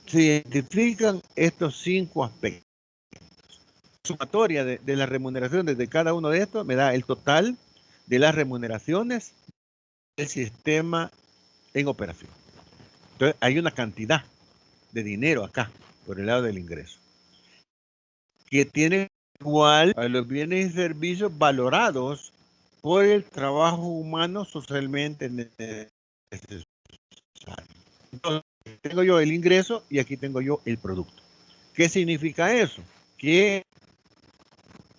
se identifican estos 5 aspectos. La sumatoria de la remuneración de cada uno de estos me da el total de las remuneraciones del sistema en operación. Entonces, hay una cantidad de dinero acá, por el lado del ingreso, que tiene igual a los bienes y servicios valorados por el trabajo humano socialmente necesario. Entonces, tengo yo el ingreso y aquí tengo yo el producto. ¿Qué significa eso? Que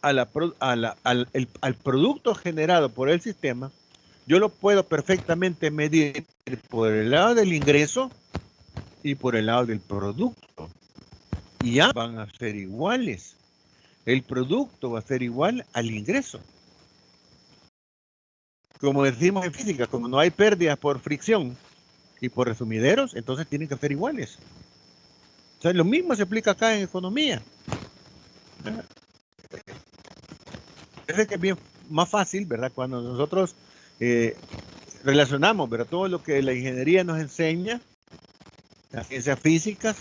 al producto generado por el sistema, yo lo puedo perfectamente medir por el lado del ingreso y por el lado del producto. Y ya van a ser iguales. El producto va a ser igual al ingreso. Como decimos en física, como no hay pérdidas por fricción y por resumideros, entonces tienen que ser iguales. O sea, lo mismo se aplica acá en economía. Es que es bien más fácil, ¿verdad? Cuando nosotros relacionamos, ¿verdad? Todo lo que la ingeniería nos enseña, las ciencias físicas,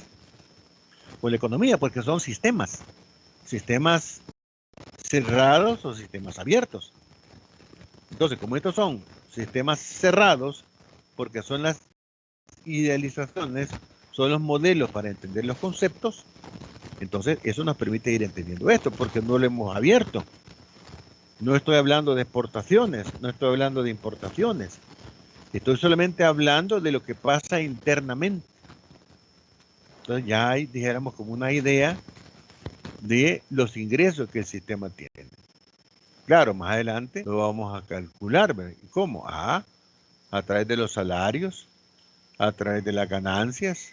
o la economía, porque son sistemas cerrados o sistemas abiertos. Entonces, como estos son sistemas cerrados, porque son las idealizaciones, son los modelos para entender los conceptos, entonces eso nos permite ir entendiendo esto, porque no lo hemos abierto. No estoy hablando de exportaciones, no estoy hablando de importaciones. Estoy solamente hablando de lo que pasa internamente. Entonces ya hay, dijéramos, como una idea de los ingresos que el sistema tiene. Claro, más adelante lo vamos a calcular. ¿Verdad? ¿Cómo? A través de los salarios, a través de las ganancias,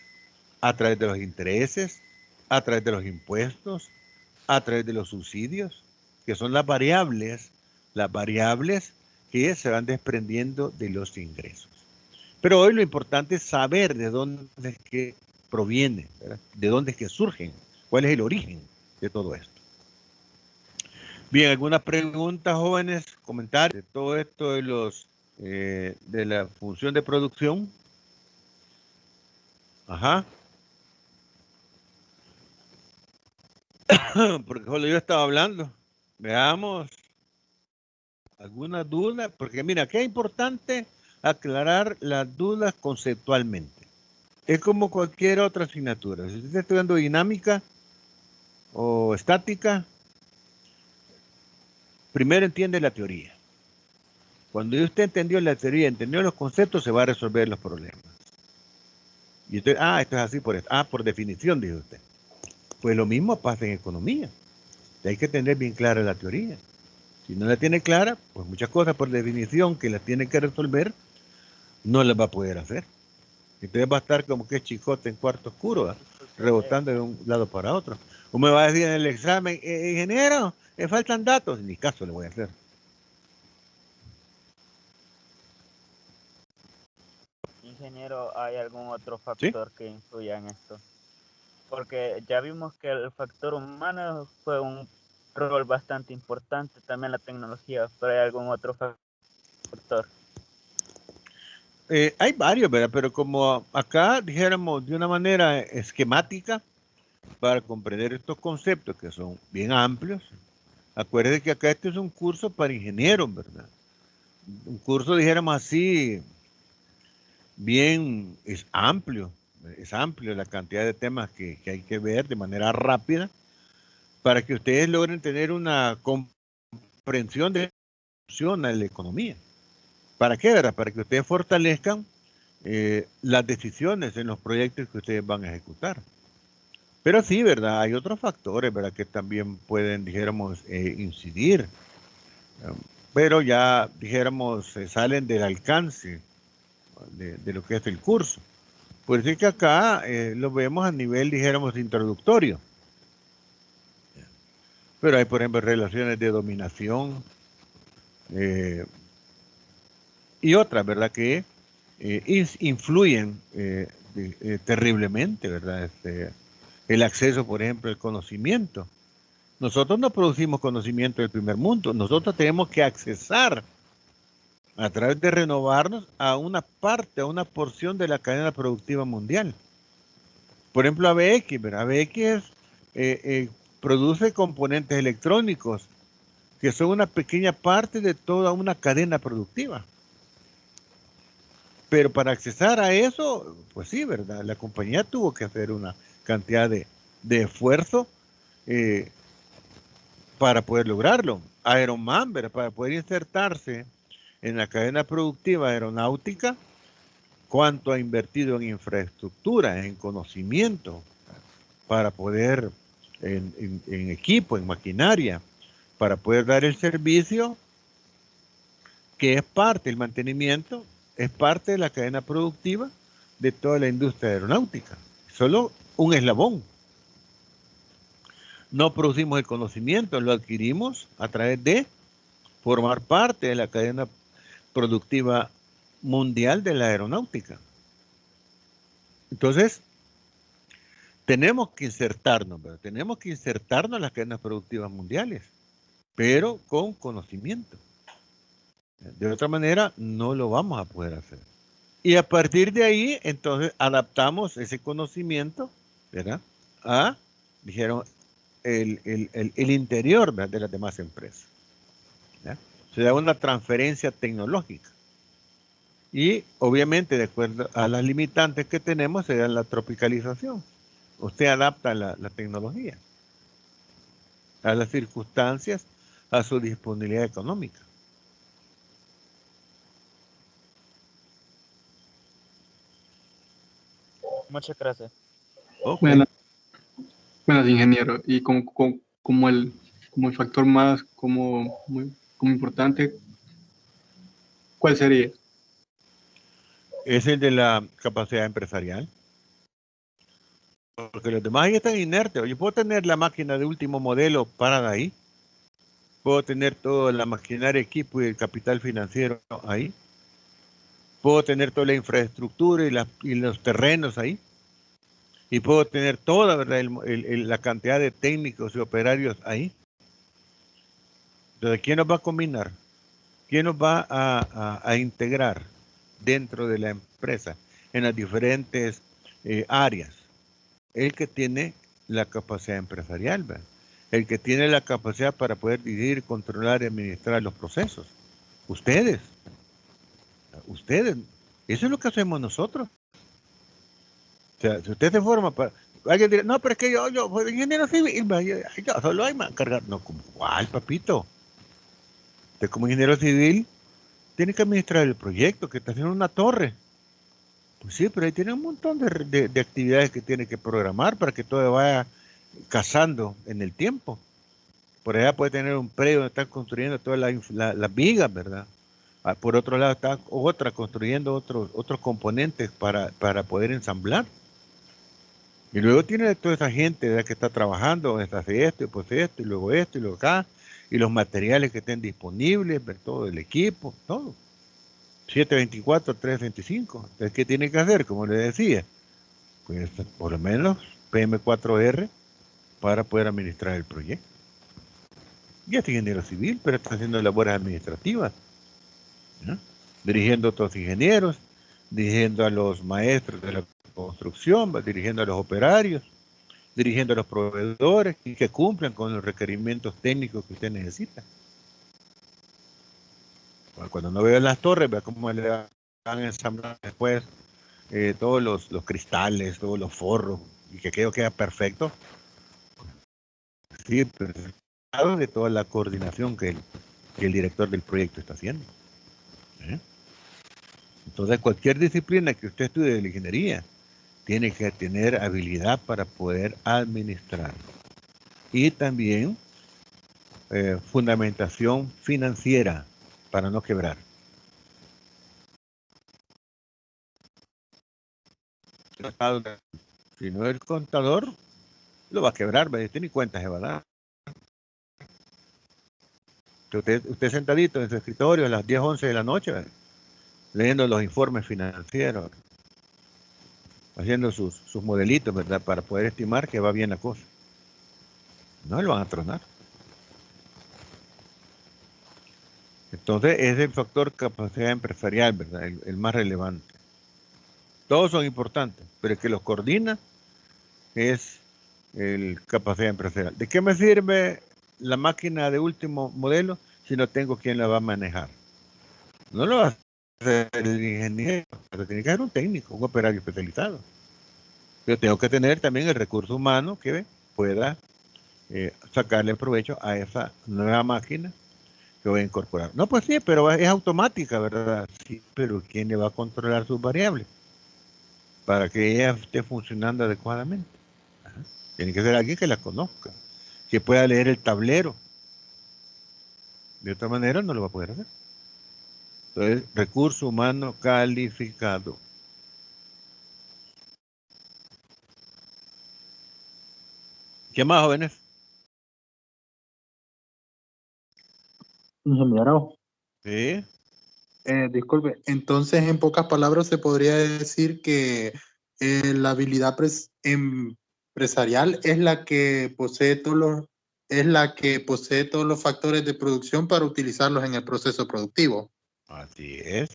a través de los intereses, a través de los impuestos, a través de los subsidios, que son las variables que se van desprendiendo de los ingresos. Pero hoy lo importante es saber de dónde es que proviene, ¿verdad? De dónde es que surgen, cuál es el origen de todo esto. Bien, ¿alguna pregunta, jóvenes? ¿Comentarios de todo esto de la función de producción? Ajá. Porque solo yo estaba hablando. Veamos. ¿Alguna duda? Porque mira, qué importante aclarar las dudas conceptualmente. Es como cualquier otra asignatura. Si usted está estudiando dinámica o estática, primero entiende la teoría. Cuando usted entendió la teoría, entendió los conceptos, se va a resolver los problemas. Y usted, esto es así por esto. Por definición, dice usted. Pues lo mismo pasa en economía. Hay que tener bien clara la teoría. Si no la tiene clara, pues muchas cosas por definición que las tiene que resolver, no las va a poder hacer. Entonces va a estar como que chicote en cuarto oscuro, ¿verdad? Rebotando de un lado para otro. O me va a decir en el examen, ingeniero, me faltan datos. Ni caso le voy a hacer. Ingeniero, ¿hay algún otro ¿Sí? factor que influya en esto? Porque ya vimos que el factor humano fue un rol bastante importante, también la tecnología, pero ¿hay algún otro factor? Hay varios, ¿verdad? Pero como acá dijéramos de una manera esquemática, para comprender estos conceptos que son bien amplios, acuérdense que acá este es un curso para ingenieros, ¿verdad? Un curso, dijéramos así, bien, es amplio la cantidad de temas que hay que ver de manera rápida para que ustedes logren tener una comprensión de cómo funciona la economía. ¿Para qué, verdad? Para que ustedes fortalezcan las decisiones en los proyectos que ustedes van a ejecutar. Pero sí, ¿verdad? Hay otros factores, ¿verdad? Que también pueden, dijéramos, incidir. Pero ya, dijéramos, salen del alcance de lo que es el curso. Por eso es que acá lo vemos a nivel, dijéramos, introductorio. Pero hay, por ejemplo, relaciones de dominación y otras, ¿verdad? Que influyen terriblemente, ¿verdad? El acceso, por ejemplo, al conocimiento. Nosotros no producimos conocimiento del primer mundo. Nosotros tenemos que accesar a través de renovarnos a una parte, a una porción de la cadena productiva mundial. Por ejemplo, ABX, ¿verdad? ABX produce componentes electrónicos que son una pequeña parte de toda una cadena productiva. Pero para accesar a eso, pues sí, ¿verdad? La compañía tuvo que hacer una cantidad de esfuerzo para poder lograrlo. Aeroman, ¿verdad? Para poder insertarse en la cadena productiva aeronáutica, cuánto ha invertido en infraestructura, en conocimiento, para poder, en equipo, en maquinaria, para poder dar el servicio que es parte, el mantenimiento, es parte de la cadena productiva de toda la industria aeronáutica. Solo un eslabón. No producimos el conocimiento, lo adquirimos a través de formar parte de la cadena productiva mundial de la aeronáutica. Entonces, tenemos que insertarnos, ¿verdad? Tenemos que insertarnos en las cadenas productivas mundiales, pero con conocimiento. De otra manera, no lo vamos a poder hacer. Y a partir de ahí, entonces, adaptamos ese conocimiento, ¿verdad? A, dijeron, el interior, ¿verdad?, de las demás empresas. ¿Ya? Se da una transferencia tecnológica. Y obviamente, de acuerdo a las limitantes que tenemos, se da la tropicalización. Usted adapta la tecnología a las circunstancias, a su disponibilidad económica. Muchas gracias. Okay. Buenas, ingeniero. Y como el factor más como importante, ¿cuál sería? Es el de la capacidad empresarial. Porque los demás ahí están inertes. Yo puedo tener la máquina de último modelo parada ahí. Puedo tener toda la maquinaria, equipo y el capital financiero ahí. Puedo tener toda la infraestructura y los terrenos ahí. Y puedo tener toda, ¿verdad?, la cantidad de técnicos y operarios ahí. Entonces, ¿quién nos va a combinar? ¿Quién nos va a integrar dentro de la empresa en las diferentes áreas. El que tiene la capacidad empresarial, ¿verdad? El que tiene la capacidad para poder dirigir, controlar y administrar los procesos. Ustedes. Eso es lo que hacemos nosotros. O sea, si usted se forma para... Alguien dirá, no, pero es que yo soy ingeniero civil, yo solo hay más cargar. No, ¿cuál, papito? Usted como ingeniero civil tiene que administrar el proyecto, que está haciendo una torre. Pues sí, pero ahí tiene un montón de actividades que tiene que programar para que todo vaya casando en el tiempo. Por allá puede tener un predio donde están construyendo todas las vigas, ¿verdad? Por otro lado está otra construyendo otros componentes para poder ensamblar. Y luego tiene toda esa gente, ¿verdad?, que está trabajando, hace esto, y pues esto, y luego acá, y los materiales que estén disponibles, ver todo el equipo, todo. 724, 325. Entonces, ¿qué tiene que hacer? Como le decía, pues por lo menos PM4R para poder administrar el proyecto. Y es ingeniero civil, pero está haciendo labores administrativas, ¿no? Dirigiendo a otros ingenieros, dirigiendo a los maestros de la construcción, dirigiendo a los operarios, dirigiendo a los proveedores y que cumplan con los requerimientos técnicos que usted necesita. Cuando no vea las torres, vea cómo le van a ensamblar después todos los cristales, todos los forros, y que aquello queda perfecto. Sí, pero de toda la coordinación que el director del proyecto está haciendo. Entonces, cualquier disciplina que usted estudie de la ingeniería tiene que tener habilidad para poder administrar. Y también fundamentación financiera para no quebrar. Si no, el contador lo va a quebrar, usted ni cuenta se va a dar. Usted sentadito en su escritorio a las 10, 11 de la noche, leyendo los informes financieros, haciendo sus modelitos, ¿verdad?, para poder estimar que va bien la cosa. No lo van a tronar. Entonces, es el factor capacidad empresarial, ¿verdad?, el más relevante. Todos son importantes, pero el que los coordina es el capacidad empresarial. ¿De qué me sirve la máquina de último modelo si no tengo quien la va a manejar? No lo va a hacer el ingeniero, pero tiene que ser un técnico, un operario especializado. Yo tengo que tener también el recurso humano que pueda sacarle provecho a esa nueva máquina que voy a incorporar. No, pues sí, pero es automática, ¿verdad? Sí, pero ¿quién le va a controlar sus variables para que ella esté funcionando adecuadamente? Ajá. Tiene que ser alguien que la conozca, que pueda leer el tablero. De otra manera no lo va a poder hacer. Entonces, recurso humano calificado. ¿Qué más, jóvenes? Ingeniero, Sí. disculpe, entonces en pocas palabras se podría decir que la habilidad empresarial es la que posee todos los factores de producción para utilizarlos en el proceso productivo. Así es.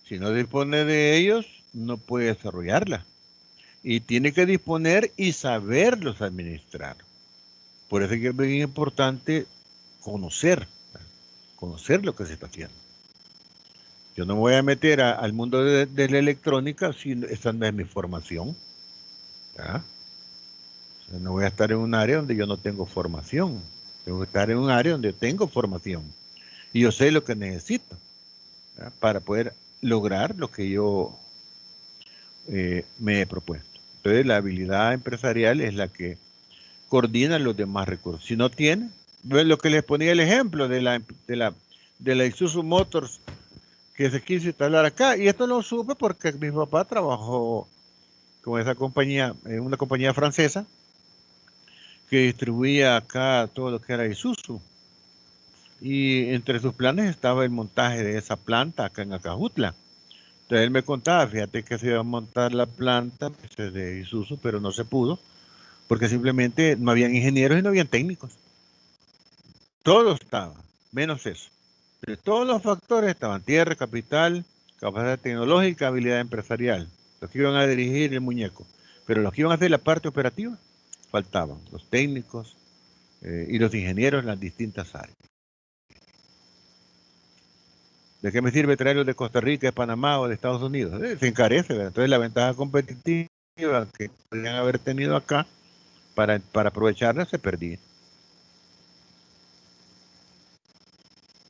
Si no dispone de ellos, no puede desarrollarla. Y tiene que disponer y saberlos administrar. Por eso es que es muy importante conocer lo que se está haciendo. Yo no me voy a meter al mundo de la electrónica si esa no es mi formación. ¿Ya? O sea, no voy a estar en un área donde yo no tengo formación. Tengo que estar en un área donde tengo formación. Y yo sé lo que necesito, ¿ya?, para poder lograr lo que yo me he propuesto. Entonces, la habilidad empresarial es la que coordina los demás recursos. Si no tiene, lo que les ponía el ejemplo de la Isuzu Motors que se quiso instalar acá, y esto lo supe porque mi papá trabajó con esa compañía, una compañía francesa que distribuía acá todo lo que era Isuzu, y entre sus planes estaba el montaje de esa planta acá en Acajutla. Entonces él me contaba, fíjate que se iba a montar la planta de Isuzu, pero no se pudo, porque simplemente no habían ingenieros y no habían técnicos. Todo estaba, menos eso. Pero todos los factores estaban: tierra, capital, capacidad tecnológica, habilidad empresarial. los que iban a dirigir el muñeco. Pero los que iban a hacer la parte operativa, faltaban los técnicos y los ingenieros en las distintas áreas. ¿De qué me sirve traerlos de Costa Rica, de Panamá o de Estados Unidos? Se encarece, ¿verdad? Entonces la ventaja competitiva que podrían haber tenido acá para aprovecharla se perdía.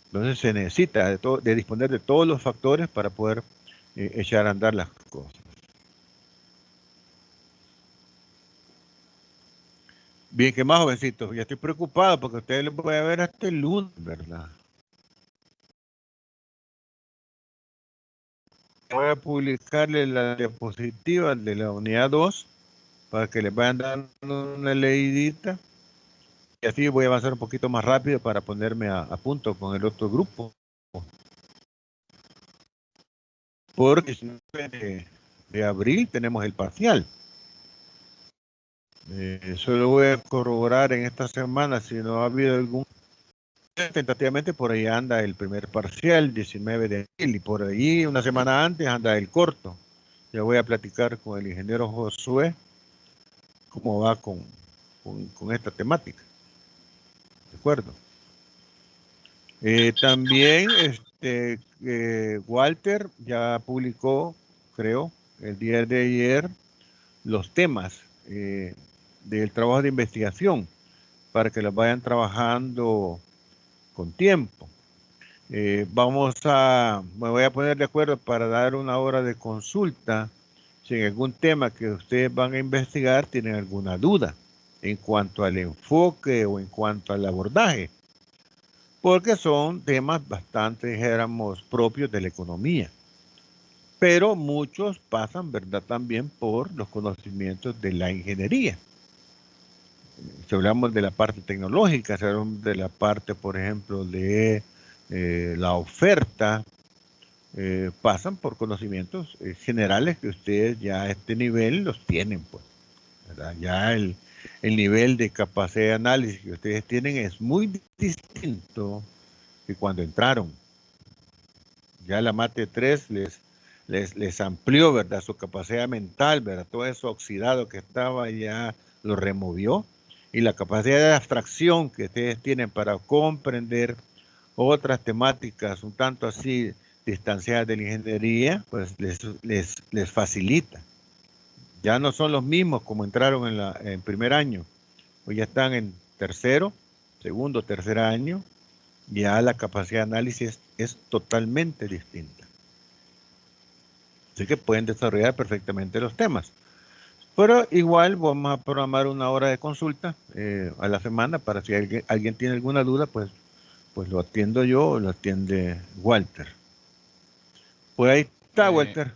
Entonces se necesita de disponer de todos los factores para poder echar a andar las cosas. Bien, ¿qué más, jovencitos? Ya estoy preocupado porque ustedes los voy a ver hasta el lunes, ¿verdad? Voy a publicarle la diapositiva de la unidad 2 para que les vayan dando una leidita. Y así voy a avanzar un poquito más rápido para ponerme a punto con el otro grupo. Porque el 19 de abril tenemos el parcial. Eso lo voy a corroborar en esta semana si no ha habido algún... Tentativamente por ahí anda el primer parcial, 19 de abril, y por ahí una semana antes anda el corto. Ya voy a platicar con el ingeniero Josué cómo va con esta temática. ¿De acuerdo? También Walter ya publicó, creo, el día de ayer, los temas del trabajo de investigación para que los vayan trabajando con tiempo. Me voy a poner de acuerdo para dar una hora de consulta si en algún tema que ustedes van a investigar tienen alguna duda en cuanto al enfoque o en cuanto al abordaje, porque son temas bastante, dijéramos, propios de la economía, pero muchos pasan, ¿verdad?, también por los conocimientos de la ingeniería. Si hablamos de la parte tecnológica, si hablamos de la parte, por ejemplo, de la oferta, pasan por conocimientos generales que ustedes ya a este nivel los tienen, pues, ¿verdad? Ya el nivel de capacidad de análisis que ustedes tienen es muy distinto que cuando entraron. Ya la Mate 3 les amplió, ¿verdad?, su capacidad mental, ¿verdad? Todo eso oxidado que estaba ya lo removió, y la capacidad de abstracción que ustedes tienen para comprender otras temáticas un tanto así distanciadas de la ingeniería, pues les facilita. Ya no son los mismos como entraron en primer año, pues ya están en segundo, tercer año, ya la capacidad de análisis es totalmente distinta. Así que pueden desarrollar perfectamente los temas. Pero igual vamos a programar una hora de consulta a la semana para si alguien tiene alguna duda, pues lo atiendo yo o lo atiende Walter. Pues ahí está, Walter.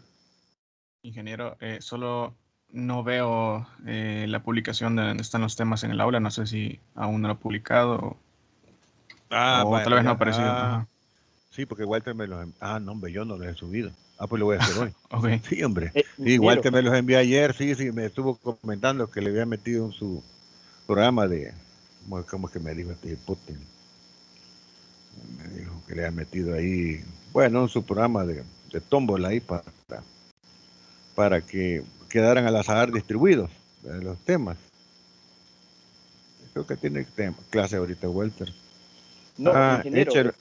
Ingeniero, solo no veo la publicación de donde están los temas en el aula. No sé si aún no lo ha publicado o tal vez no ha aparecido. Ajá. Sí, porque Walter me los... no, hombre, yo no los he subido. Pues lo voy a hacer hoy. Okay. Sí, hombre. Sí, Walter me los envió ayer. Sí, me estuvo comentando que le había metido en su programa de... ¿Cómo es que me dijo este Putin? Me dijo que le había metido ahí... Bueno, en su programa de tómbola ahí para que quedaran al azar distribuidos los temas. Creo que tiene clase ahorita, Walter. No, ingeniero,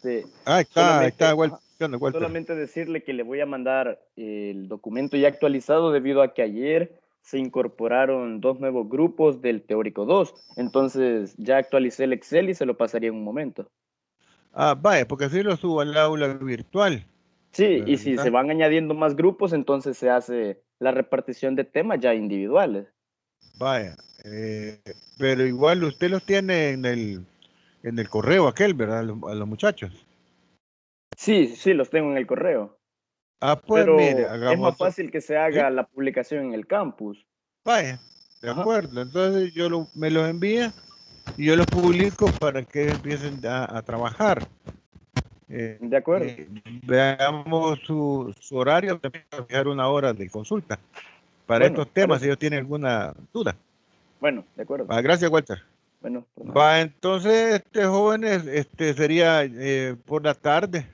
ahí está, Walter. Solamente decirle que le voy a mandar el documento ya actualizado debido a que ayer se incorporaron 2 nuevos grupos del teórico 2. Entonces ya actualicé el Excel y se lo pasaría en un momento. Vaya, porque así lo subo al aula virtual. Sí, y si se van añadiendo más grupos, entonces se hace la repartición de temas ya individuales. Vaya, pero igual usted los tiene en el correo aquel, ¿verdad? A los muchachos. Sí, los tengo en el correo. Pues pero mire, es más fácil que se haga la publicación en el campus. Vaya, de acuerdo. Entonces me los envía y yo los publico para que empiecen a trabajar. De acuerdo. Veamos su horario, para fijar una hora de consulta para estos temas, si ellos tienen alguna duda. Bueno, de acuerdo. Gracias, Walter. Bueno, entonces, jóvenes, sería por la tarde,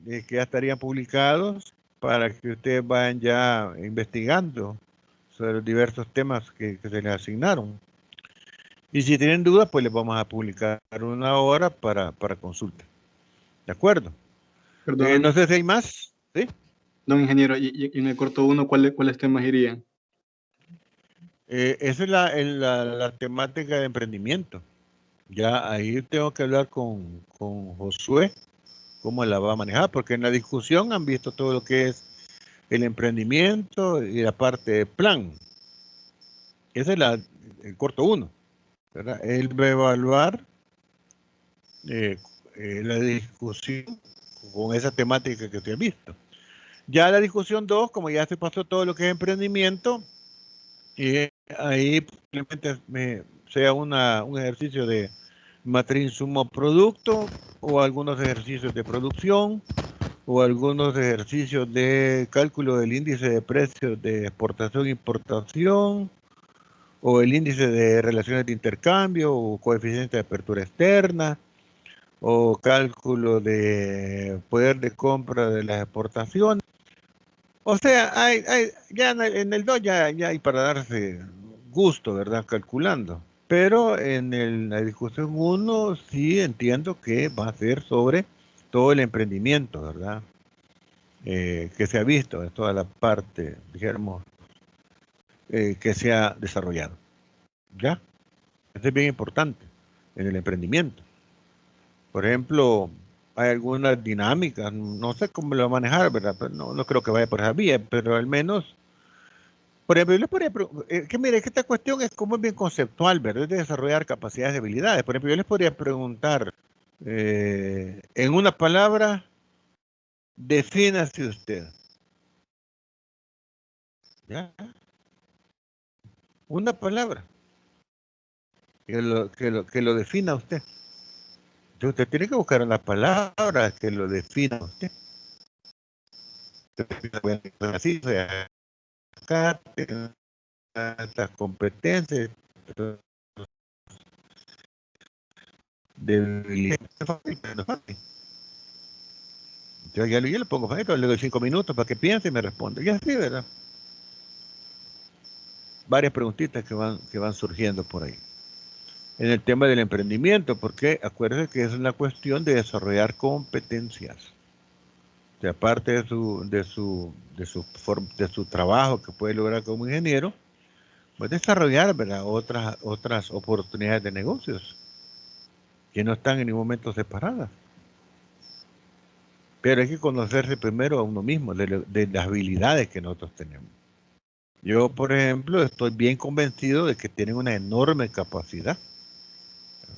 que ya estarían publicados. para que ustedes vayan ya investigando sobre los diversos temas que se les asignaron. Y si tienen dudas, pues les vamos a publicar una hora para consulta. ¿De acuerdo? Perdón, No sé si hay más. ¿Sí? don ingeniero, y en el corto 1, ¿cuáles temas irían? Esa es la temática de emprendimiento. Ya ahí tengo que hablar con Josué cómo la va a manejar, porque en la discusión han visto todo lo que es el emprendimiento y la parte de plan. Ese es el corto 1. ¿Verdad? Él va a evaluar la discusión con esa temática que te he visto. Ya la discusión 2, como ya se pasó todo lo que es emprendimiento, ahí probablemente sea un ejercicio de matriz insumo producto, o algunos ejercicios de producción, o algunos ejercicios de cálculo del índice de precios de exportación e importación, o el índice de relaciones de intercambio, o coeficiente de apertura externa, o cálculo de poder de compra de las exportaciones. O sea, ya en el 2 ya hay para darse gusto, ¿verdad? Calculando. Pero en la discusión 1 sí entiendo que va a ser sobre todo el emprendimiento, ¿verdad? Que se ha visto en toda la parte, dijéramos, que se ha desarrollado. ¿Ya? Eso es bien importante en el emprendimiento. Por ejemplo, hay algunas dinámicas, no sé cómo lo va a manejar, ¿verdad? Pero no creo que vaya por esa vía, pero al menos, por ejemplo, yo les podría que mire, que esta cuestión es como es bien conceptual, ¿verdad? Es de desarrollar capacidades y habilidades. Por ejemplo, yo les podría preguntar, en una palabra, defínase usted. ¿Ya? Una palabra que lo defina usted. Entonces, usted tiene que buscar una palabra que lo defina a usted. Así, o sea, acá estas competencias, debilidades. Yo ya le pongo fácil, le doy 5 minutos para que piense y me responda. Y así, ¿verdad? Varias preguntitas que van surgiendo por ahí. En el tema del emprendimiento, porque acuérdense que es una cuestión de desarrollar competencias. O sea, aparte de su trabajo que puede lograr como ingeniero, pues desarrollar, ¿verdad? otras oportunidades de negocios que no están en ningún momento separadas. Pero hay que conocerse primero a uno mismo, de las habilidades que nosotros tenemos. Yo, por ejemplo, estoy bien convencido de que tienen una enorme capacidad.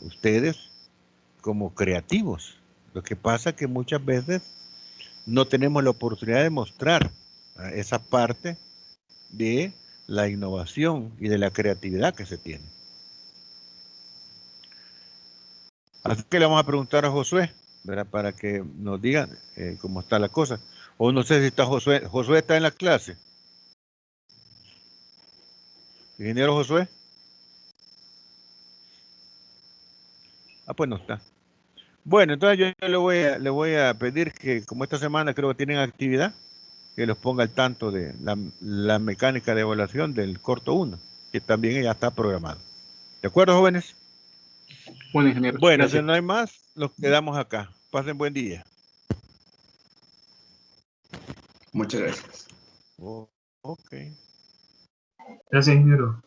Ustedes como creativos. Lo que pasa es que muchas veces no tenemos la oportunidad de mostrar esa parte de la innovación y de la creatividad que se tiene. Así que le vamos a preguntar a Josué, ¿verdad? Para que nos diga cómo está la cosa. O no sé si está Josué. Josué está en la clase. Ingeniero Josué. Ah, pues no está. Bueno, entonces yo le voy a pedir que, como esta semana creo que tienen actividad, que los ponga al tanto de la mecánica de evaluación del corto 1, que también ya está programado. ¿De acuerdo, jóvenes? Bueno, ingeniero, Bueno, gracias. si no hay más, nos quedamos acá. Pasen buen día. Muchas gracias. Oh, ok. Gracias, ingeniero.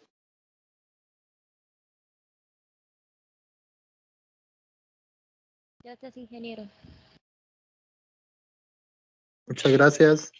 Gracias, ingeniero. Muchas gracias.